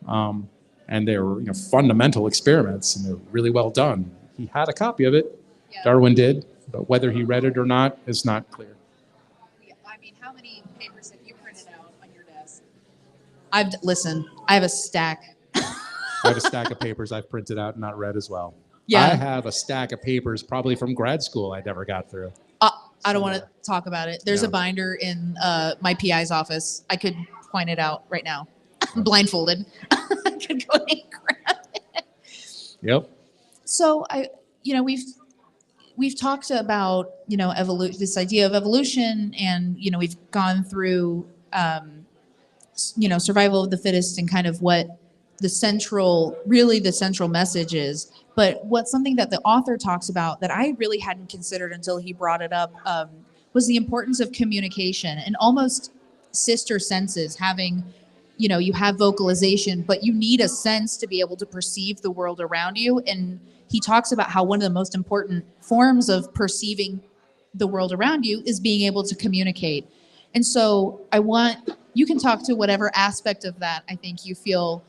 And they were fundamental experiments, and they're really well done. He had a copy of it. Darwin did. But whether he read it or not is not clear. I mean, how many papers have you printed out on your desk? Listen, I have a stack. I have a stack of papers I've printed out and not read as well. Yeah. I have a stack of papers probably from grad school I never got through. I don't want to talk about it. There's a binder in my PI's office. I could point it out right now. I'm blindfolded. I could go and grab it. Yep. So we've talked about, this idea of evolution, and, we've gone through, survival of the fittest and kind of what the central message is. But what's something that the author talks about that I really hadn't considered until he brought it up was the importance of communication and almost sister senses. Having, you have vocalization, but you need a sense to be able to perceive the world around you. And he talks about how one of the most important forms of perceiving the world around you is being able to communicate. And so you can talk to whatever aspect of that I think you feel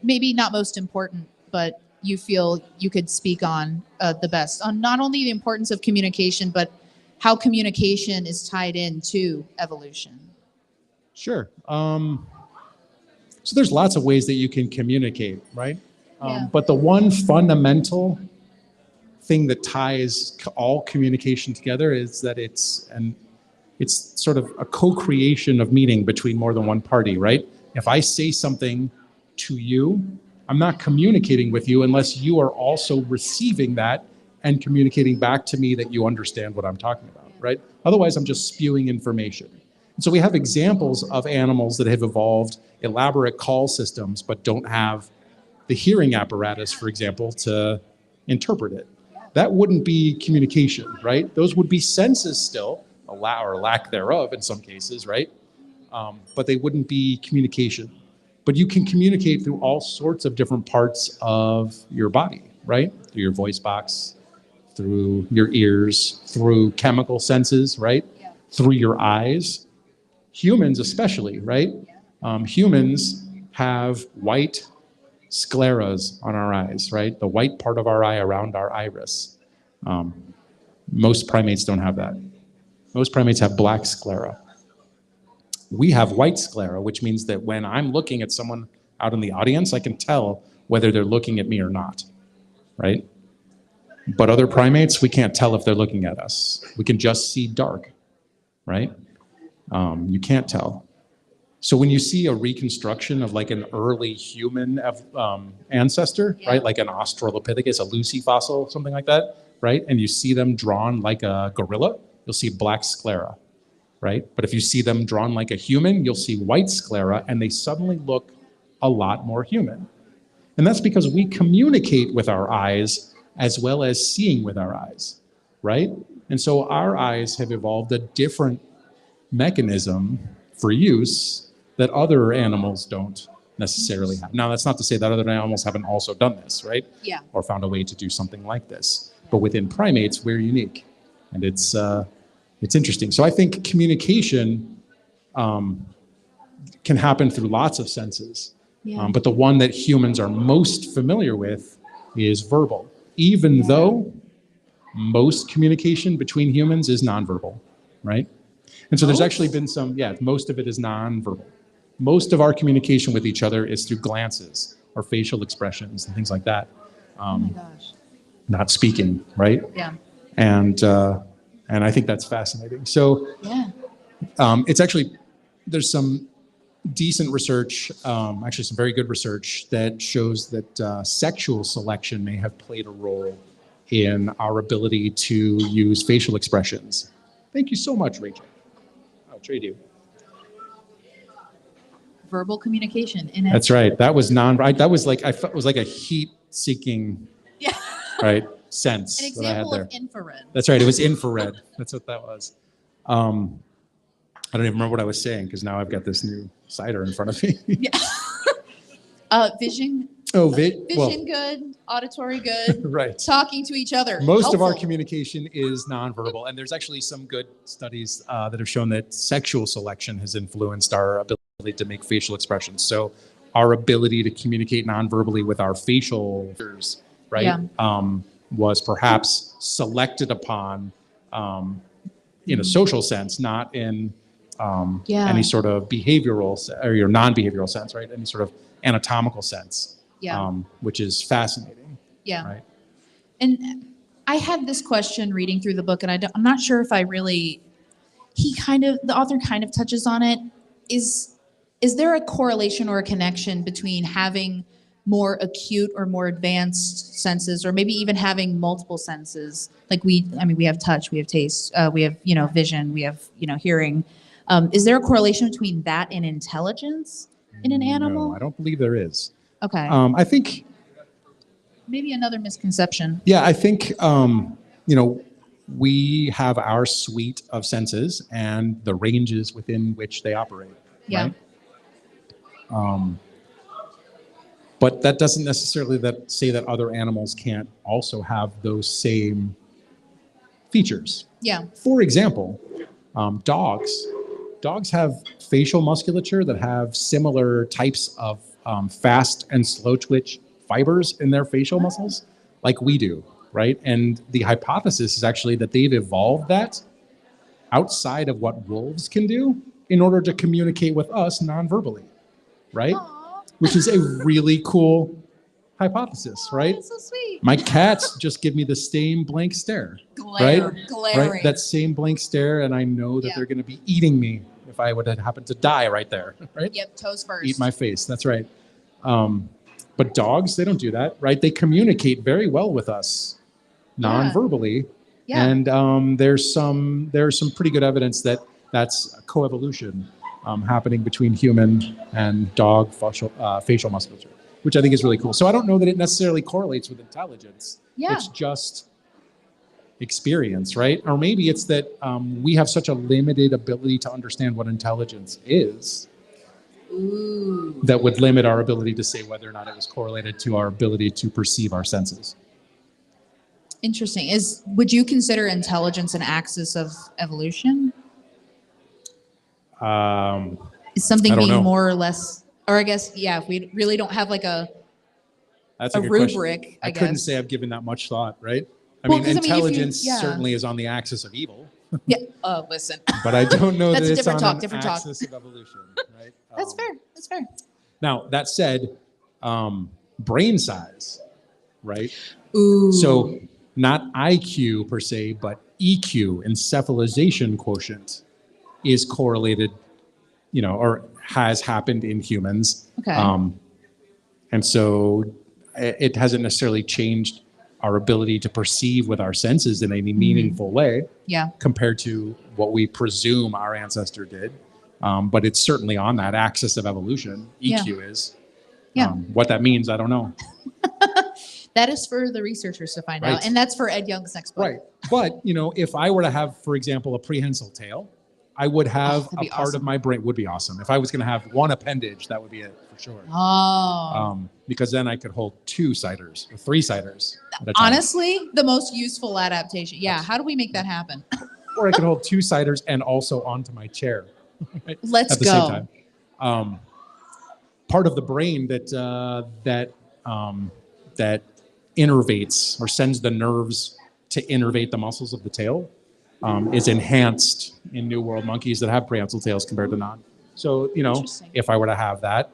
maybe not most important, but you feel you could speak on the best, on not only the importance of communication, but how communication is tied into evolution. Sure. So there's lots of ways that you can communicate, right? Yeah. But the one fundamental thing that ties all communication together is that it's sort of a co-creation of meaning between more than one party, right? If I say something to you, I'm not communicating with you unless you are also receiving that and communicating back to me that you understand what I'm talking about, right? Otherwise, I'm just spewing information. And so we have examples of animals that have evolved elaborate call systems, but don't have the hearing apparatus, for example, to interpret it. That wouldn't be communication, right? Those would be senses still, allow or lack thereof in some cases, right? But they wouldn't be communication. But you can communicate through all sorts of different parts of your body, right? Through your voice box, through your ears, through chemical senses, right? Yeah. Through your eyes. Humans especially, right? Humans have white scleras on our eyes, right? The white part of our eye around our iris. Most primates don't have that. Most primates have black sclera. We have white sclera, which means that when I'm looking at someone out in the audience, I can tell whether they're looking at me or not, right? But other primates, we can't tell if they're looking at us. We can just see dark, right? You can't tell. So when you see a reconstruction of like an early human ancestor, right? Like an Australopithecus, a Lucy fossil, something like that, right? And you see them drawn like a gorilla, you'll see black sclera, right? But if you see them drawn like a human, you'll see white sclera, and they suddenly look a lot more human. And that's because we communicate with our eyes as well as seeing with our eyes, right? And so our eyes have evolved a different mechanism for use that other animals don't necessarily have. Now, that's not to say that other animals haven't also done this, right? Yeah. Or found a way to do something like this. But within primates, we're unique. And it's interesting. So I think communication can happen through lots of senses. Yeah. But the one that humans are most familiar with is verbal, even though most communication between humans is nonverbal, right? And so there's actually been most of it is nonverbal. Most of our communication with each other is through glances or facial expressions and things like that. Oh my gosh. Not speaking, right? Yeah. And I think that's fascinating. So Yeah. it's actually, there's some decent research, actually some very good research that shows that sexual selection may have played a role in our ability to use facial expressions. Thank you so much, Rachel. I'll trade you. Verbal communication. That's right. That was that was like, it was like a heat-seeking, Yeah. right, sense An that I had example there. of infrared. That's right. It was infrared. That's what that was. I don't even remember what I was saying because now I've got this new cider in front of me. Yeah. Vision. Oh, Vision good. Auditory good. right. Talking to each other. Most of our helpful. communication is nonverbal, and there's actually some good studies that have shown that sexual selection has influenced our ability to make facial expressions. So our ability to communicate nonverbally with our facial features, right, was perhaps selected upon in a social sense, not in any sort of behavioral or your non-behavioral sense, right? Any sort of anatomical sense, which is fascinating. Yeah. Right. And I had this question reading through the book, and I'm not sure if the author kind of touches on it. Is there a correlation or a connection between having more acute or more advanced senses, or maybe even having multiple senses? Like we have touch, we have taste, we have, vision, we have, hearing. Is there a correlation between that and intelligence in an animal? No, I don't believe there is. Okay. I think, Maybe another misconception. yeah, I think, we have our suite of senses and the ranges within which they operate. Yeah. Right? But that doesn't necessarily say that other animals can't also have those same features. Yeah. For example, dogs dogs have facial musculature that have similar types of fast and slow twitch fibers in their facial muscles like we do, right? And the hypothesis is actually that they've evolved that outside of what wolves can do in order to communicate with us non-verbally, right? Aw, Which is a really cool hypothesis, right? that's so sweet. My cats just give me the same blank stare, Glaring. right? That same blank stare, and I know that Yeah. they're going to be eating me if I would have happened to die right there, right? Yep, toes first. Eat my face. That's right. But dogs, they don't do that, right? They communicate very well with us non-verbally, Yeah. and there's some pretty good evidence that that's coevolution happening between human and dog facial musculature, which I think is really cool. So I don't know that it necessarily correlates with intelligence. Yeah. It's just experience, right? Or maybe it's that we have such a limited ability to understand what intelligence is Ooh. that would limit our ability to say whether or not it was correlated to our ability to perceive our senses. Interesting. Would you consider intelligence an axis of evolution? Is something I don't being know. more or less, or I guess, yeah, if we really don't have like a That's a good question. rubric, I couldn't guess. say I've given that much thought, right? I Well, mean, 'cause I mean, if you- intelligence yeah. certainly is on the axis of evil, Yeah. Listen. but I don't know that That's a it's different on talk, an different talk. axis of evolution, right? That's fair. That's fair. Now, that said, brain size, right? Ooh. So not IQ per se, but EQ, encephalization quotient, is correlated, or has happened in humans. Okay. And so it hasn't necessarily changed our ability to perceive with our senses in any meaningful way Yeah. compared to what we presume our ancestor did. But it's certainly on that axis of evolution. Yeah. EQ is. Yeah. What that means, I don't know. That is for the researchers to find Right. out. And that's for Ed Young's next book. Right. But, if I were to have, for example, a prehensile tail, I would have that'd a be part awesome. of my brain would be awesome. If I was going to have one appendage, that would be it for sure. Oh. Because then I could hold 2 ciders or 3 ciders at a time. Honestly, the most useful adaptation. Yeah. How do we make that happen? Or I could hold 2 ciders and also onto my chair right, Let's at the go. same time. Part of the brain that innervates or sends the nerves to innervate the muscles of the tail is enhanced in New World monkeys that have prehensile tails compared to non. So, Interesting. if I were to have that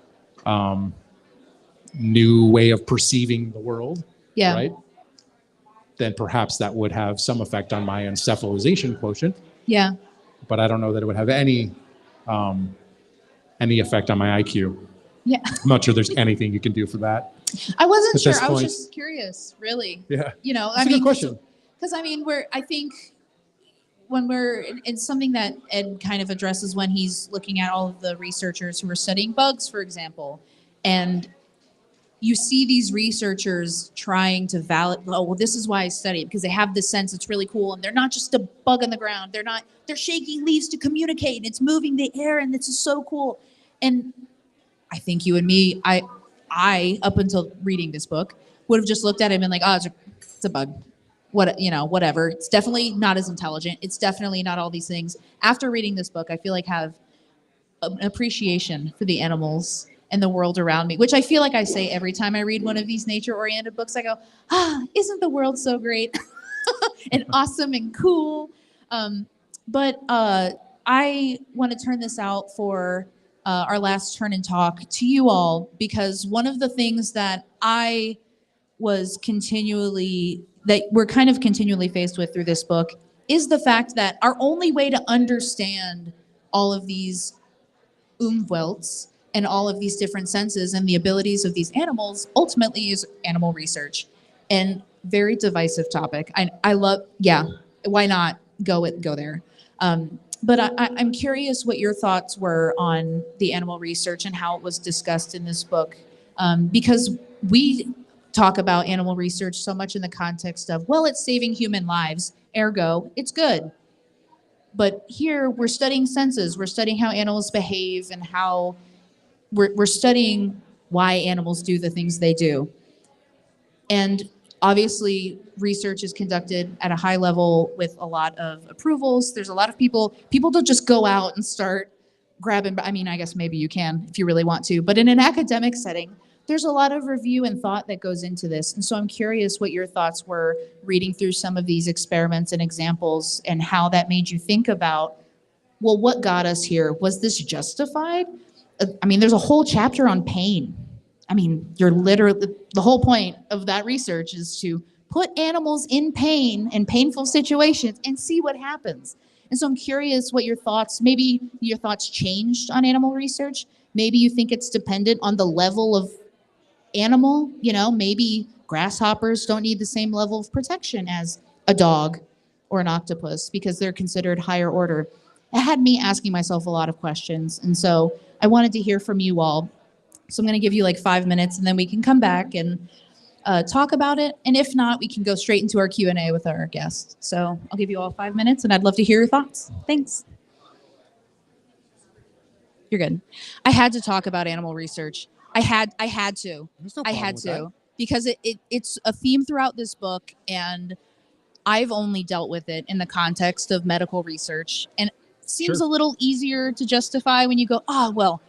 new way of perceiving the world, Yeah. right, then perhaps that would have some effect on my encephalization quotient. Yeah. But I don't know that it would have any effect on my IQ. Yeah. I'm not sure there's anything you can do for that. I wasn't At sure. this I was point- just curious, really. Yeah. I That's a mean, good question. because I think when it's something that Ed kind of addresses when he's looking at all of the researchers who are studying bugs, for example, and you see these researchers trying to validate, oh, well, this is why I study it, because they have this sense it's really cool, and they're not just a bug on the ground. They're shaking leaves to communicate, and it's moving the air, and this is so cool. And I think you and me, I up until reading this book, would have just looked at it and been like, oh, it's a bug. Whatever. It's definitely not as intelligent. It's definitely not all these things. After reading this book, I feel like have an appreciation for the animals and the world around me, which I feel like I say every time I read one of these nature-oriented books. I go, isn't the world so great and awesome and cool? But I want to turn this out for our last turn and talk to you all, because one of the things that we're kind of continually faced with through this book is the fact that our only way to understand all of these umwelts and all of these different senses and the abilities of these animals ultimately is animal research. And very divisive topic. I love, why not go there? But I'm curious what your thoughts were on the animal research and how it was discussed in this book, because we talk about animal research so much in the context of, well, it's saving human lives, ergo, it's good. But here we're studying senses, we're studying how animals behave, and how we're studying why animals do the things they do. And obviously, research is conducted at a high level with a lot of approvals. There's a lot of people don't just go out and start grab and, I mean, I guess maybe you can if you really want to, but in an academic setting, there's a lot of review and thought that goes into this. And so I'm curious what your thoughts were reading through some of these experiments and examples and how that made you think about, well, what got us here? Was this justified? I mean, there's a whole chapter on pain. I mean, you're literally, the whole point of that research is to put animals in pain and painful situations and see what happens. And so I'm curious what your thoughts, maybe your thoughts changed on animal research. Maybe you think it's dependent on the level of animal, maybe grasshoppers don't need the same level of protection as a dog or an octopus because they're considered higher order. It had me asking myself a lot of questions. And so I wanted to hear from you all. So I'm going to give you like 5 minutes and then we can come back and talk about it. And if not, we can go straight into our Q&A with our guests. So I'll give you all 5 minutes and I'd love to hear your thoughts. Thanks. You're good. I had to talk about animal research. I had to. There's no I problem had with to that. because it's a theme throughout this book, and I've only dealt with it in the context of medical research, and it seems Sure. a little easier to justify when you go, well,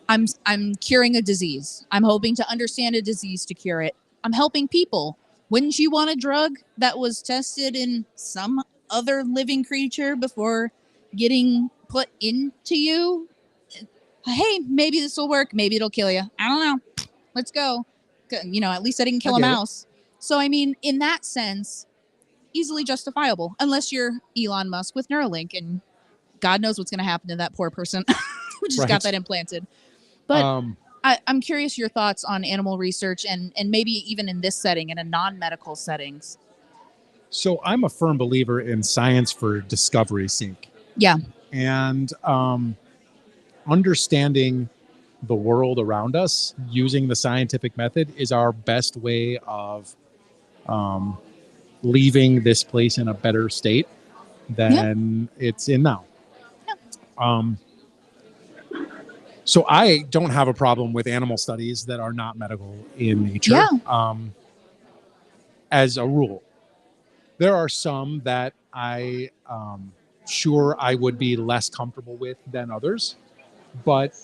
I'm curing a disease. I'm hoping to understand a disease to cure it. I'm helping people. Wouldn't you want a drug that was tested in some other living creature before getting put into you? Hey, maybe this will work. Maybe it'll kill you. I don't know. Let's go. At least I didn't kill a get it. mouse. So, I mean, in that sense, easily justifiable, unless you're Elon Musk with Neuralink, and God knows what's going to happen to that poor person who just Right. got that implanted. But Um, I'm curious your thoughts on animal research and maybe even in this setting, in a non-medical settings. so I'm a firm believer in science for discovery's sake. Yeah. And understanding the world around us using the scientific method is our best way of leaving this place in a better state than it's in now. So I don't have a problem with animal studies that are not medical in nature. Yeah. As a rule, there are some that I sure I would be less comfortable with than others. But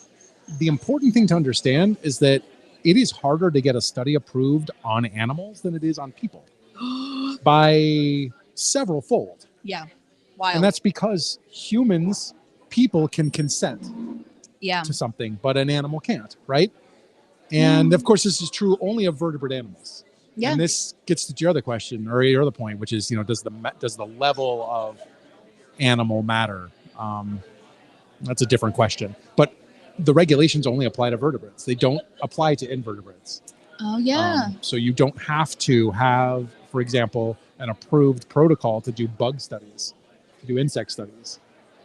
the important thing to understand is that it is harder to get a study approved on animals than it is on people by several fold. Yeah. Wild. And that's because people can consent yeah. to something, but an animal can't, right? And of course, this is true only of vertebrate animals. Yeah. And this gets to your other question or your other point, which is, does the level of animal matter? That's a different question. But the regulations only apply to vertebrates. They don't apply to invertebrates. Oh, yeah. So you don't have to have, for example, an approved protocol to do bug studies, to do insect studies.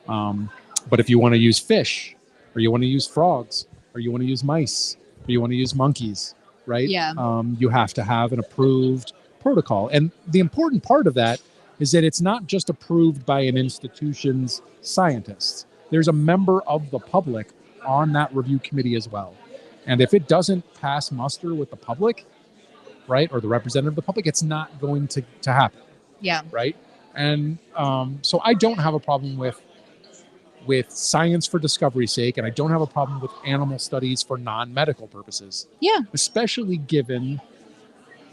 But if you want to use fish, or you want to use frogs, or you want to use mice, or you want to use monkeys, right? Yeah. You have to have an approved protocol. And the important part of that is that it's not just approved by an institution's scientists. There's a member of the public on that review committee as well. And if it doesn't pass muster with the public, right, or the representative of the public, it's not going to happen, Yeah. right? And so I don't have a problem with science for discovery's sake, and I don't have a problem with animal studies for non-medical purposes. Yeah. Especially given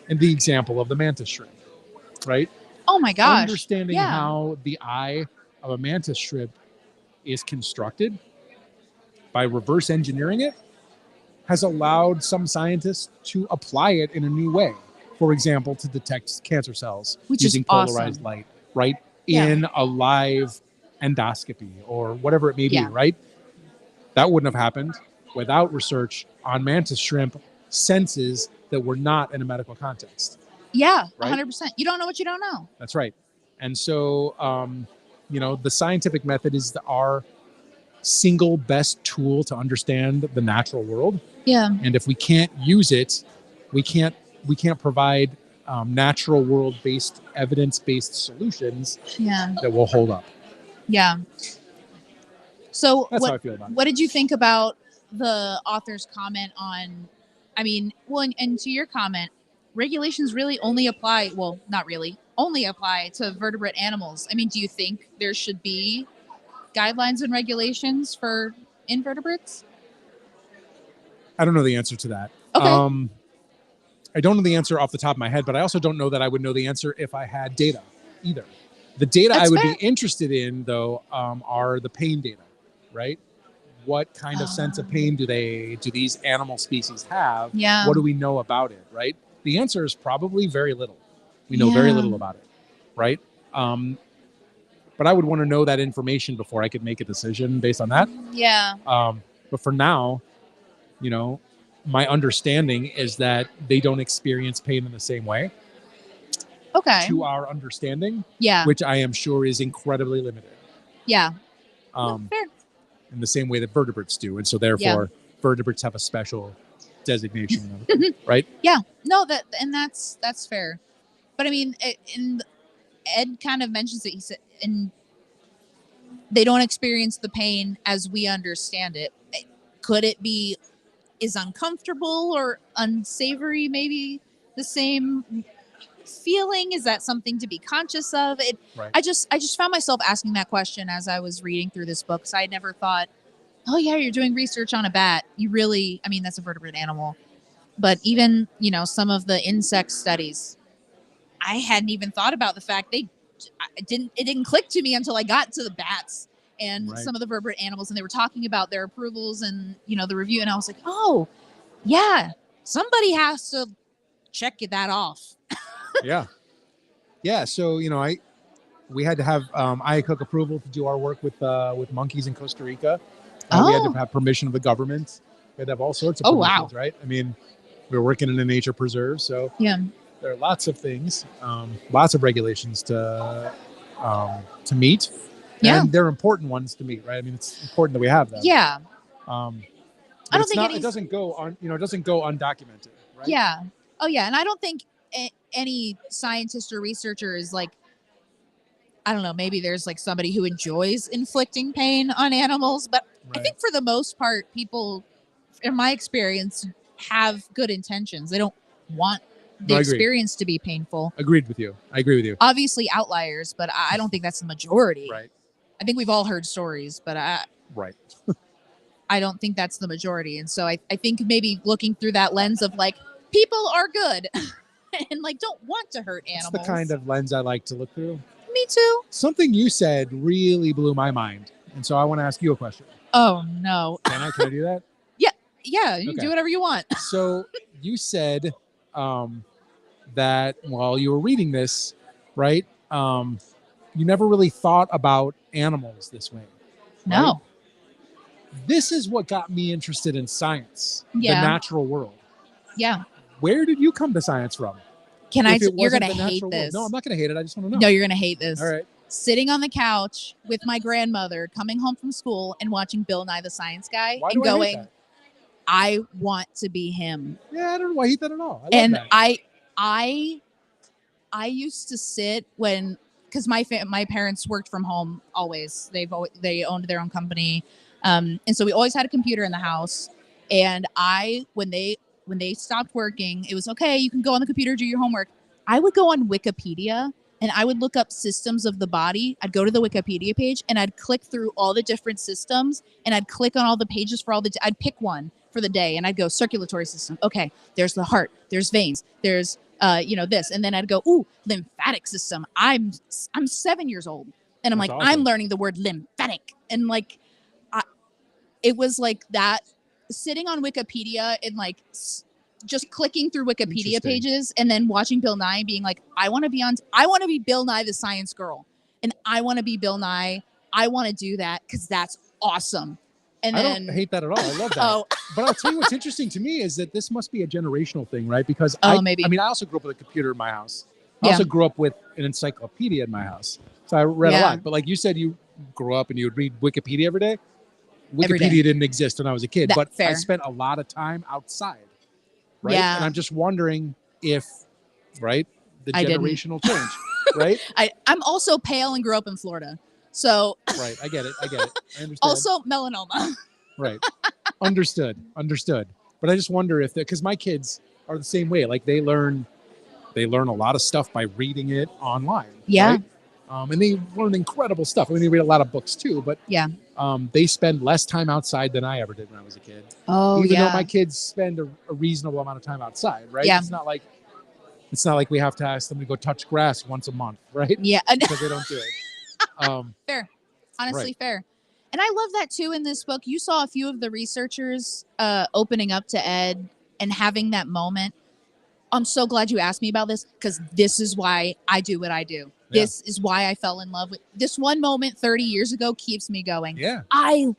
in the example of the mantis shrimp, right? Oh my gosh. Understanding Yeah. how the eye of a mantis shrimp is constructed by reverse engineering it has allowed some scientists to apply it in a new way. For example, to detect cancer cells Which is using polarized awesome. light, right? Yeah. In a live endoscopy or whatever it may be, Yeah. right? That wouldn't have happened without research on mantis shrimp senses that were not in a medical context. Yeah. Right? 100%. You don't know what you don't know. That's right. And so, the scientific method is our single best tool to understand the natural world. Yeah. And if we can't use it, we can't provide natural world based, evidence based solutions Yeah. that will hold up. Yeah. So That's how I feel about it. what did you think about the author's comment on, and to your comment, regulations really only apply, well, not really, only apply to vertebrate animals. Do you think there should be guidelines and regulations for invertebrates? I don't know the answer to that. Okay. I don't know the answer off the top of my head, but I also don't know that I would know the answer if I had data either. The data That's I would fair. be interested in, though, are the pain data, right? What kind of sense of pain do these animal species have? Yeah. What do we know about it, right? The answer is probably very little. We know very Yeah. little about it, right? But I would want to know that information before I could make a decision based on that. Yeah. But for now, you know, my understanding is that they don't experience pain in the same way, Okay. to our understanding, Yeah. which I am sure is incredibly limited. Yeah. Fair. In the same way that vertebrates do. And so therefore vertebrates have a special designation, right? Yeah. No, that's fair. But I mean, Ed kind of mentions it. He said, and they don't experience the pain as we understand it. Could it be is uncomfortable or unsavory? Maybe the same feeling. Is that something to be conscious of? Right. I just found myself asking that question as I was reading through this book. So I never thought, oh yeah, you're doing research on a bat. You really, I mean, that's a vertebrate animal. But even, some of the insect studies, I hadn't even thought about the fact it didn't click to me until I got to the bats and some of the vertebrate animals, and they were talking about their approvals and, the review. And I was like, oh yeah, somebody has to check that off. Yeah. So, we had to have IACUC approval to do our work with monkeys in Costa Rica. We had to have permission of the government. We had to have all sorts of permissions, right? I mean, we were working in a nature preserve, so there are lots of things, lots of regulations to meet. Yeah. And they're important ones to meet, right? I mean, it's important that we have them. Yeah. I don't think it doesn't go on, it doesn't go undocumented, right? Yeah. Oh yeah. And I don't think any scientist or researcher is like, I don't know, maybe there's like somebody who enjoys inflicting pain on animals, but I think for the most part, people, in my experience, have good intentions. They don't want the experience to be painful. Agreed with you. I agree with you. Obviously outliers, but I don't think that's the majority. Right. I think we've all heard stories, but I don't think that's the majority. And so I think maybe looking through that lens of like, people are good and like don't want to hurt animals. It's the kind of lens I like to look through. Me too. Something you said really blew my mind. And so I want to ask you a question. Oh no. Can I do that? Yeah, you can do whatever you want. So you said that while you were reading this, right, you never really thought about animals this way. No. Right? This is what got me interested in science, the natural world. Yeah. Where did you come to science from? You're going to hate this. No, I'm not going to hate it. I just want to know. No, you're going to hate this. All right. Sitting on the couch with my grandmother, coming home from school and watching Bill Nye the Science Guy and going, I want to be him. Yeah, I don't know why I hate that at all. And that. I used to sit because my parents worked from home always. They owned their own company, and so we always had a computer in the house. And when they stopped working, it was okay. You can go on the computer, do your homework. I would go on Wikipedia and I would look up systems of the body. I'd go to the Wikipedia page and I'd click through all the different systems and I'd click on all the pages for I'd pick one for the day and I'd go circulatory system. Okay, there's the heart, there's veins, there's this, and then I'd go, ooh, lymphatic system. I'm 7 years old and I'm That's like, awesome. I'm learning the word lymphatic, and like, it was like that, sitting on Wikipedia and like just clicking through Wikipedia pages and then watching Bill Nye being like, I want to be Bill Nye the Science Girl, and I want to be Bill Nye. I want to do that because that's awesome. And I then don't hate that at all. I love that. But I'll tell you what's interesting to me is that this must be a generational thing, right? Because maybe. I mean, I also grew up with a computer in my house. I also grew up with an encyclopedia in my house. So I read a lot. But like you said, you grew up and you would read Wikipedia every day. Wikipedia didn't exist when I was a kid, but I spent a lot of time outside. Right. Yeah. And I'm just wondering if, the I didn't. generational change, right? I'm also pale and grew up in Florida. So Right. I get it. I understand. Also melanoma. Right. Understood. But I just wonder if because my kids are the same way. Like they learn a lot of stuff by reading it online. Yeah. Right? And they learn incredible stuff. I mean, they read a lot of books too, but Yeah. they spend less time outside than I ever did when I was a kid. Oh, Even yeah. though my kids spend a reasonable amount of time outside, right? Yeah. It's not like we have to ask them to go touch grass once a month, right? Yeah. Because they don't do it. Fair. Honestly, Right. fair. And I love that too in this book. You saw a few of the researchers opening up to Ed and having that moment. I'm so glad you asked me about this because this is why I do what I do. Yeah. This is why I fell in love with this one moment 30 years ago keeps me going. Yeah. I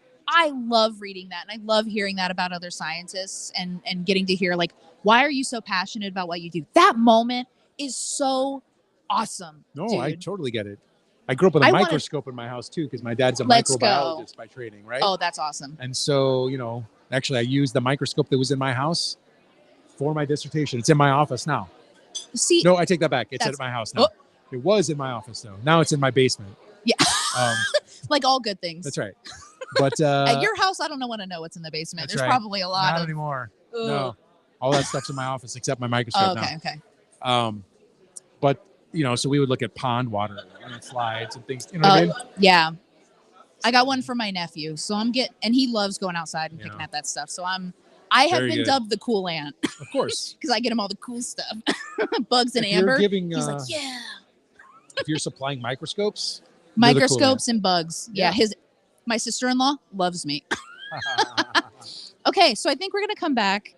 love reading that, and I love hearing that about other scientists and getting to hear, like, why are you so passionate about what you do? That moment is so awesome. No, dude. I totally get it. I grew up with a I wanna- microscope in my house too, because my dad's a Let's go. microbiologist by training, right? Oh, that's awesome. And so, actually I used the microscope that was in my house for my dissertation. It's in my office now. See, No, I take that back. It's That's- at my house now. It was in my office though. Now it's in my basement. Yeah. Um, like all good things. that's right. But At your house, I don't want to know what's in the basement. that's There's right. probably a lot not of. anymore. Ugh. No, all that stuff's in my office except my Oh, microscope okay, okay. now. But so we would look at pond water and slides and things. You know what I mean? Yeah. I got one for my nephew, so and he loves going outside and picking Yeah. at that stuff. So I have Very been good. dubbed the cool aunt Of course. because I get him all the cool stuff, bugs and If you're amber. giving, He's like, yeah, if you're supplying microscopes, you're the cool microscopes and bugs. Yeah, Yeah. my sister-in-law loves me. Okay, so I think we're gonna come back.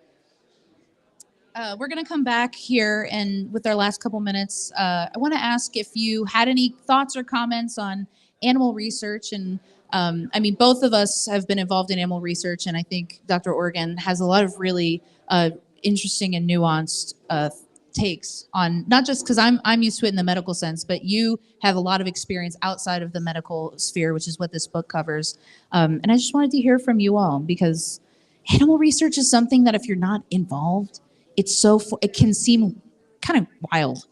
Here, and with our last couple minutes, I want to ask if you had any thoughts or comments on animal research. And I mean, both of us have been involved in animal research, and I think Dr. Organ has a lot of really interesting and nuanced takes on, not just because I'm used to it in the medical sense, but you have a lot of experience outside of the medical sphere, which is what this book covers. And I just wanted to hear from you all, because animal research is something that if you're not involved, it can seem kind of wild.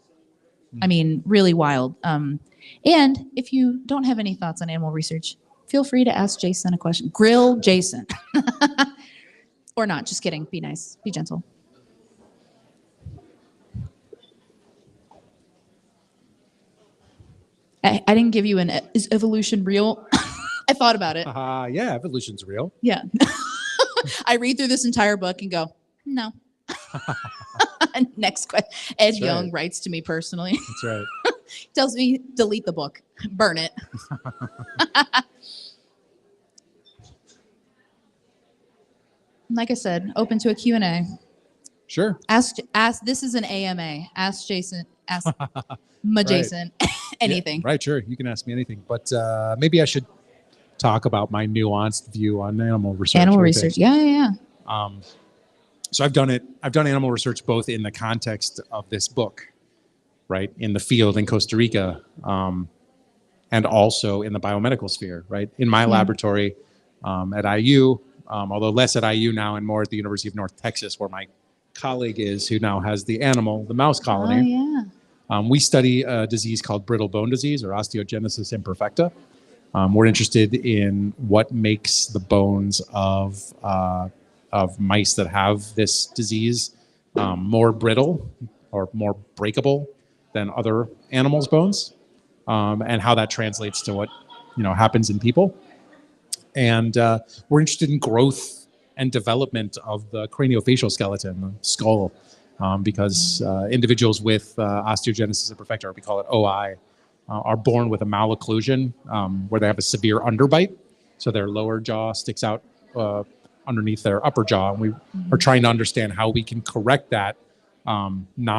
I mean, really wild. And if you don't have any thoughts on animal research, feel free to ask Jason a question. Grill Jason. Or not, just kidding. Be nice, be gentle. I didn't give you is evolution real? I thought about it. Yeah, evolution's real. Yeah. I read through this entire book and go, no. Next question. Ed That's Young right. writes to me personally, That's right. tells me delete the book, burn it. Like I said, open to a Q&A. Sure. Ask. This is an AMA. Ask Jason. Ask my Jason anything. Yeah, right, sure. You can ask me anything. But maybe I should talk about my nuanced view on animal research. Animal What do you research. think? Yeah. So I've done animal research both in the context of this book, right, in the field in Costa Rica, and also in the biomedical sphere, right, in my laboratory at IU, although less at IU now and more at the University of North Texas, where my colleague is, who now has the mouse Oh, colony. yeah. We study a disease called brittle bone disease, or osteogenesis imperfecta. We're interested in what makes the bones of mice that have this disease more brittle or more breakable than other animals' bones, and how that translates to what happens in people. And we're interested in growth and development of the craniofacial skeleton, the skull, because individuals with osteogenesis imperfecta, or we call it OI, are born with a malocclusion where they have a severe underbite. So their lower jaw sticks out underneath their upper jaw. And we are trying to understand how we can correct that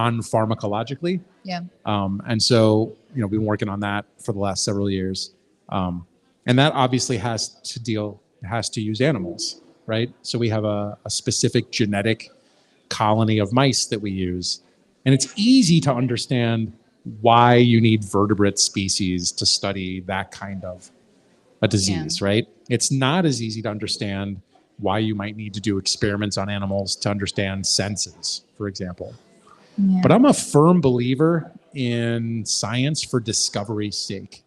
non-pharmacologically. Yeah. And so, we've been working on that for the last several years. And that obviously has to use animals, right? So we have a specific genetic colony of mice that we use. And it's easy to understand why you need vertebrate species to study that kind of a disease, right? It's not as easy to understand why you might need to do experiments on animals to understand senses, for example. Yeah. But I'm a firm believer in science for discovery's sake.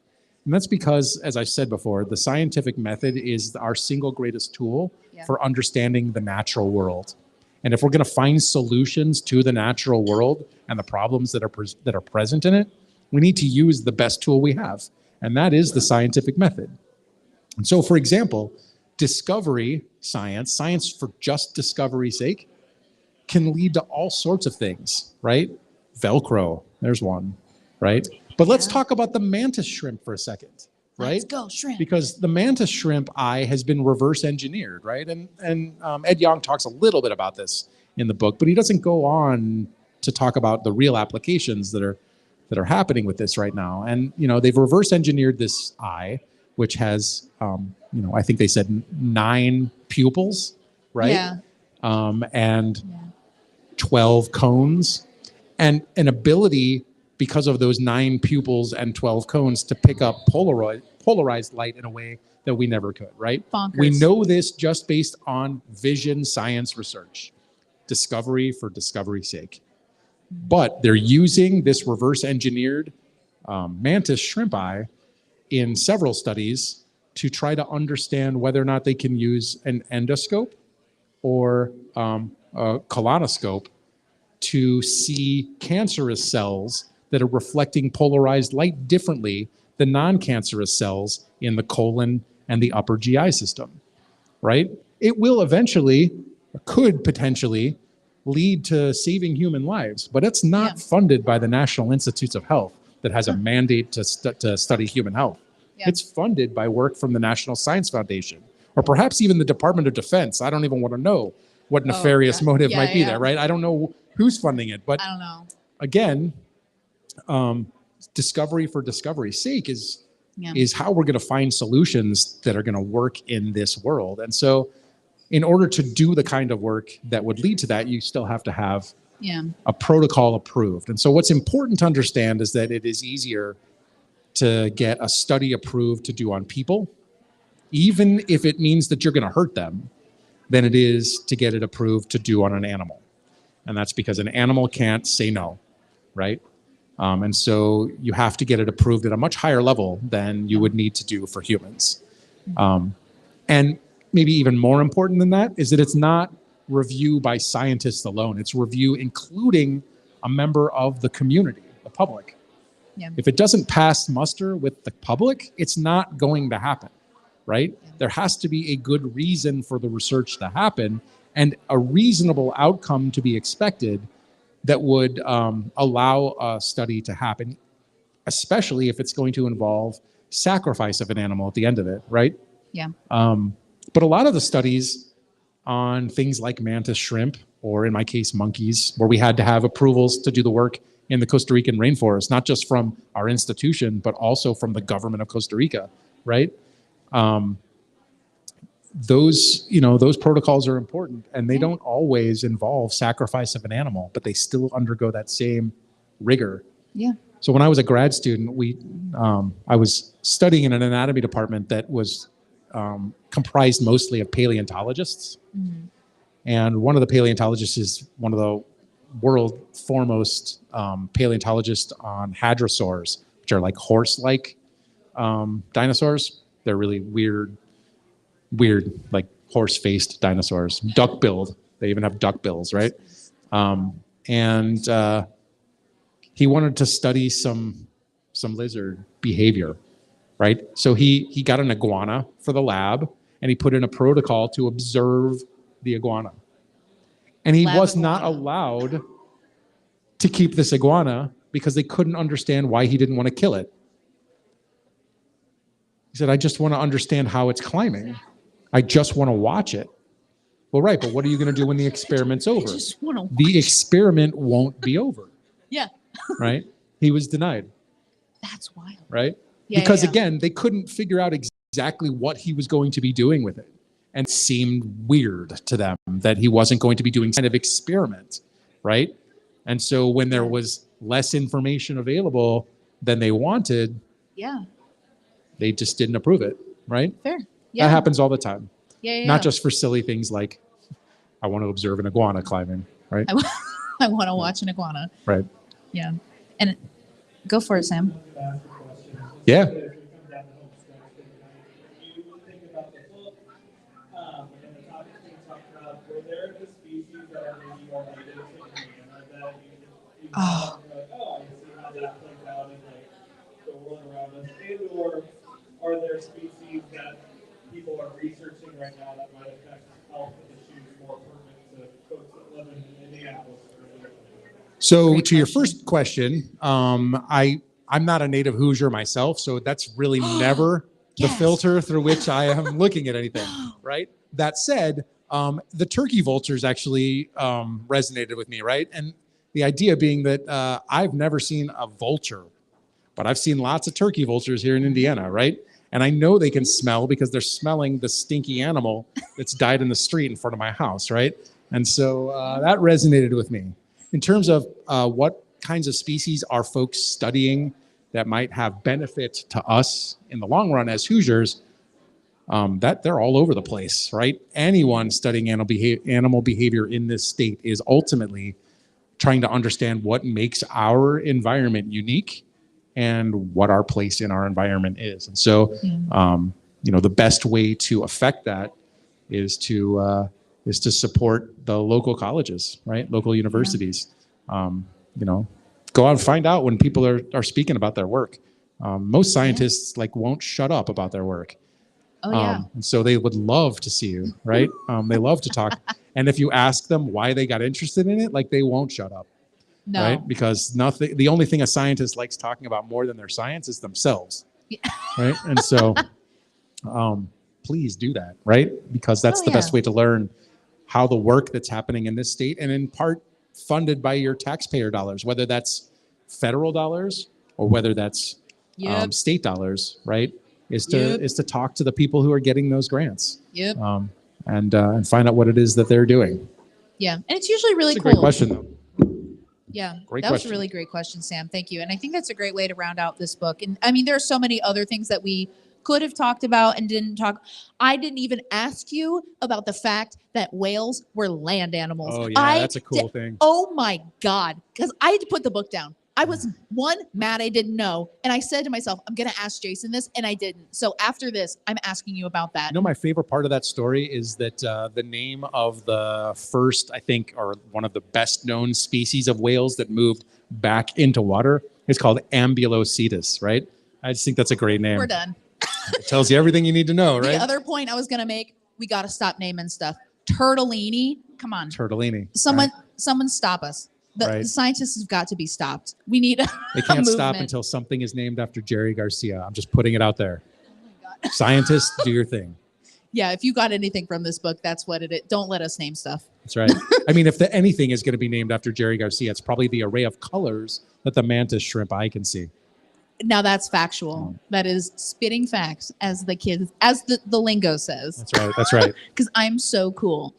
And that's because, as I've said before, the scientific method is our single greatest tool for understanding the natural world. And if we're going to find solutions to the natural world and the problems that are present in it, We need to use the best tool we have, and that is the scientific method. And so, for example, discovery science, science for just discovery's sake, can lead to all sorts of things, right? Velcro, there's one, right? But let's talk about the mantis shrimp for a second, right? Let's go, shrimp. Because the mantis shrimp eye has been reverse engineered, right? And Ed Yong talks a little bit about this in the book, but he doesn't go on to talk about the real applications that are happening with this right now. And they've reverse engineered this eye, which has I think they said 9 pupils, right? Yeah. And 12 cones, and an ability, because of those 9 pupils and 12 cones, to pick up polarized light in a way that we never could, right? Bonkers. We know this just based on vision science research, discovery for discovery's sake. But they're using this reverse engineered mantis shrimp eye in several studies to try to understand whether or not they can use an endoscope or a colonoscope to see cancerous cells that are reflecting polarized light differently than non-cancerous cells in the colon and the upper GI system, right? It will eventually, could potentially lead to saving human lives, but it's not funded by the National Institutes of Health that has a mandate to study human health. Yeah. It's funded by work from the National Science Foundation, or perhaps even the Department of Defense. I don't even want to know what nefarious motive might be there, right? I don't know who's funding it, but I don't know. again, discovery for discovery's sake is how we're going to find solutions that are going to work in this world. And so, in order to do the kind of work that would lead to that, you still have to have a protocol approved. And so what's important to understand is that it is easier to get a study approved to do on people, even if it means that you're going to hurt them, than it is to get it approved to do on an animal. And that's because an animal can't say no, right? And so you have to get it approved at a much higher level than you would need to do for humans. And maybe even more important than that is that it's not review by scientists alone. It's review including a member of the community, the public. Yeah. If it doesn't pass muster with the public, it's not going to happen, right? There has to be a good reason for the research to happen and a reasonable outcome to be expected that would allow a study to happen, especially if it's going to involve sacrifice of an animal at the end of it, right? Yeah. But a lot of the studies on things like mantis shrimp, or in my case, monkeys, where we had to have approvals to do the work in the Costa Rican rainforest, not just from our institution, but also from the government of Costa Rica, right? Those protocols are important, and they don't always involve sacrifice of an animal, but they still undergo that same rigor. Yeah. So when I was a grad student, I was studying in an anatomy department that was comprised mostly of paleontologists. Mm-hmm. And one of the paleontologists is one of the world foremost paleontologists on hadrosaurs, which are like horse-like dinosaurs. They're really weird, like horse-faced dinosaurs. Duck-billed. They even have duck bills, right? And he wanted to study some lizard behavior, right? So he got an iguana for the lab, and he put in a protocol to observe the iguana. And he was not allowed to keep this iguana because they couldn't understand why he didn't want to kill it. He said, I just want to understand how it's climbing. I just want to watch it. Well, right, but what are you going to do when the experiment's over? The experiment won't be over. Yeah. Right? He was denied. That's wild. Right? Yeah, because yeah. again, they couldn't figure out exactly what he was going to be doing with it. And it seemed weird to them that he wasn't going to be doing kind of experiment, right? And so when there was less information available than they wanted, Yeah. they just didn't approve it, right? Fair. Yeah. That happens all the time. Yeah. Not just for silly things like, I want to observe an iguana climbing, right? I want to watch an iguana. Right. Yeah. And go for it, Sam. Yeah. Oh. there species that people are researching right now that might affect health issues more pertinent to folks that live in Minneapolis? So Great to your question. first question, I'm not a native Hoosier myself, so that's really never the Yes. filter through which I am looking at anything, right? That said, the turkey vultures actually resonated with me, right? And the idea being that I've never seen a vulture, but I've seen lots of turkey vultures here in Indiana, right? And I know they can smell because they're smelling the stinky animal that's died in the street in front of my house, right? And so that resonated with me. In terms of what kinds of species are folks studying that might have benefit to us in the long run as Hoosiers, that they're all over the place, right? Anyone studying animal behavior in this state is ultimately trying to understand what makes our environment unique and what our place in our environment is. And so, the best way to affect that is to support the local colleges, right? Local universities. Go out and find out when people are speaking about their work. Most scientists won't shut up about their work. Oh yeah. And so they would love to see you, right? They love to talk. And if you ask them why they got interested in it, they won't shut up, No. right? Because the only thing a scientist likes talking about more than their science is themselves, right? And so please do that, right? Because that's Oh, the best yeah. way to learn how the work that's happening in this state, and in part funded by your taxpayer dollars, whether that's federal dollars or whether that's Yep. state dollars, right? Is Yep. to talk to the people who are getting those grants, Yep. and find out what it is that they're doing. Yeah. And it's usually really It's a cool. great question, though. Yeah, Great that was a question. really great question, Sam. Thank you. And I think that's a great way to round out this book. And I mean, there are so many other things that we could have talked about and didn't talk. I didn't even ask you about the fact that whales were land animals. Oh yeah, I that's a cool di- thing. Oh my God. Because I had to put the book down. I was mad I didn't know. And I said to myself, I'm going to ask Jason this. And I didn't. So after this, I'm asking you about that. You know, my favorite part of that story is that the name of the first, I think, or one of the best known species of whales that moved back into water is called Ambulocetus, right? I just think that's a great name. We're done. It tells you everything you need to know, right? The other point I was going to make, we got to stop naming stuff. Turtellini. Come on. Turtellini. Someone stop us. The Right. scientists have got to be stopped. We need They can't stop movement. until something is named after Jerry Garcia. I'm just putting it out there. Oh Scientists, do your thing. Yeah, if you got anything from this book, that's what it is. Don't let us name stuff. That's right. I mean, if anything is going to be named after Jerry Garcia, it's probably the array of colors that the mantis shrimp eye can see. Now that's factual. That is spitting facts, as the lingo says. That's right. That's right. Because I'm so cool.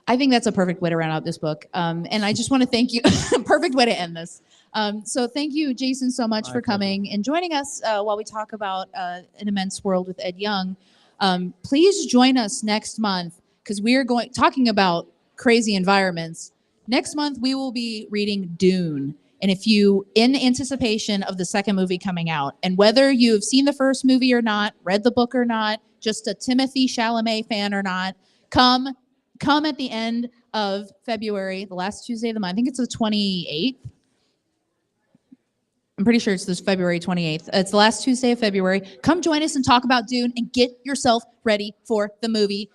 I think that's a perfect way to round out this book. And I just want to thank you. Perfect way to end this. So thank you, Jason, so much My for pleasure. coming and joining us while we talk about An Immense World with Ed Young. Please join us next month because we are talking about crazy environments. Next month, we will be reading Dune. And if you, in anticipation of the second movie coming out, and whether you've seen the first movie or not, read the book or not, just a Timothée Chalamet fan or not, come at the end of February, the last Tuesday of the month. I think it's the 28th. I'm pretty sure it's this February 28th. It's the last Tuesday of February. Come join us and talk about Dune and get yourself ready for the movie.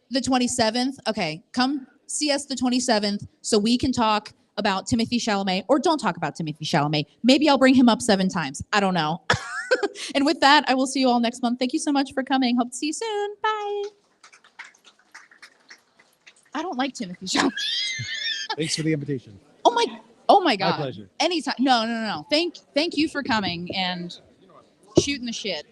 The 27th. Okay, come see us the 27th so we can talk about Timothée Chalamet, or don't talk about Timothée Chalamet. Maybe I'll bring him up 7 times. I don't know. And with that, I will see you all next month. Thank you so much for coming. Hope to see you soon. Bye. I don't like Timothée Chalamet. Thanks for the invitation. Oh my God. pleasure. Anytime. No. Thank you for coming and shooting the shit.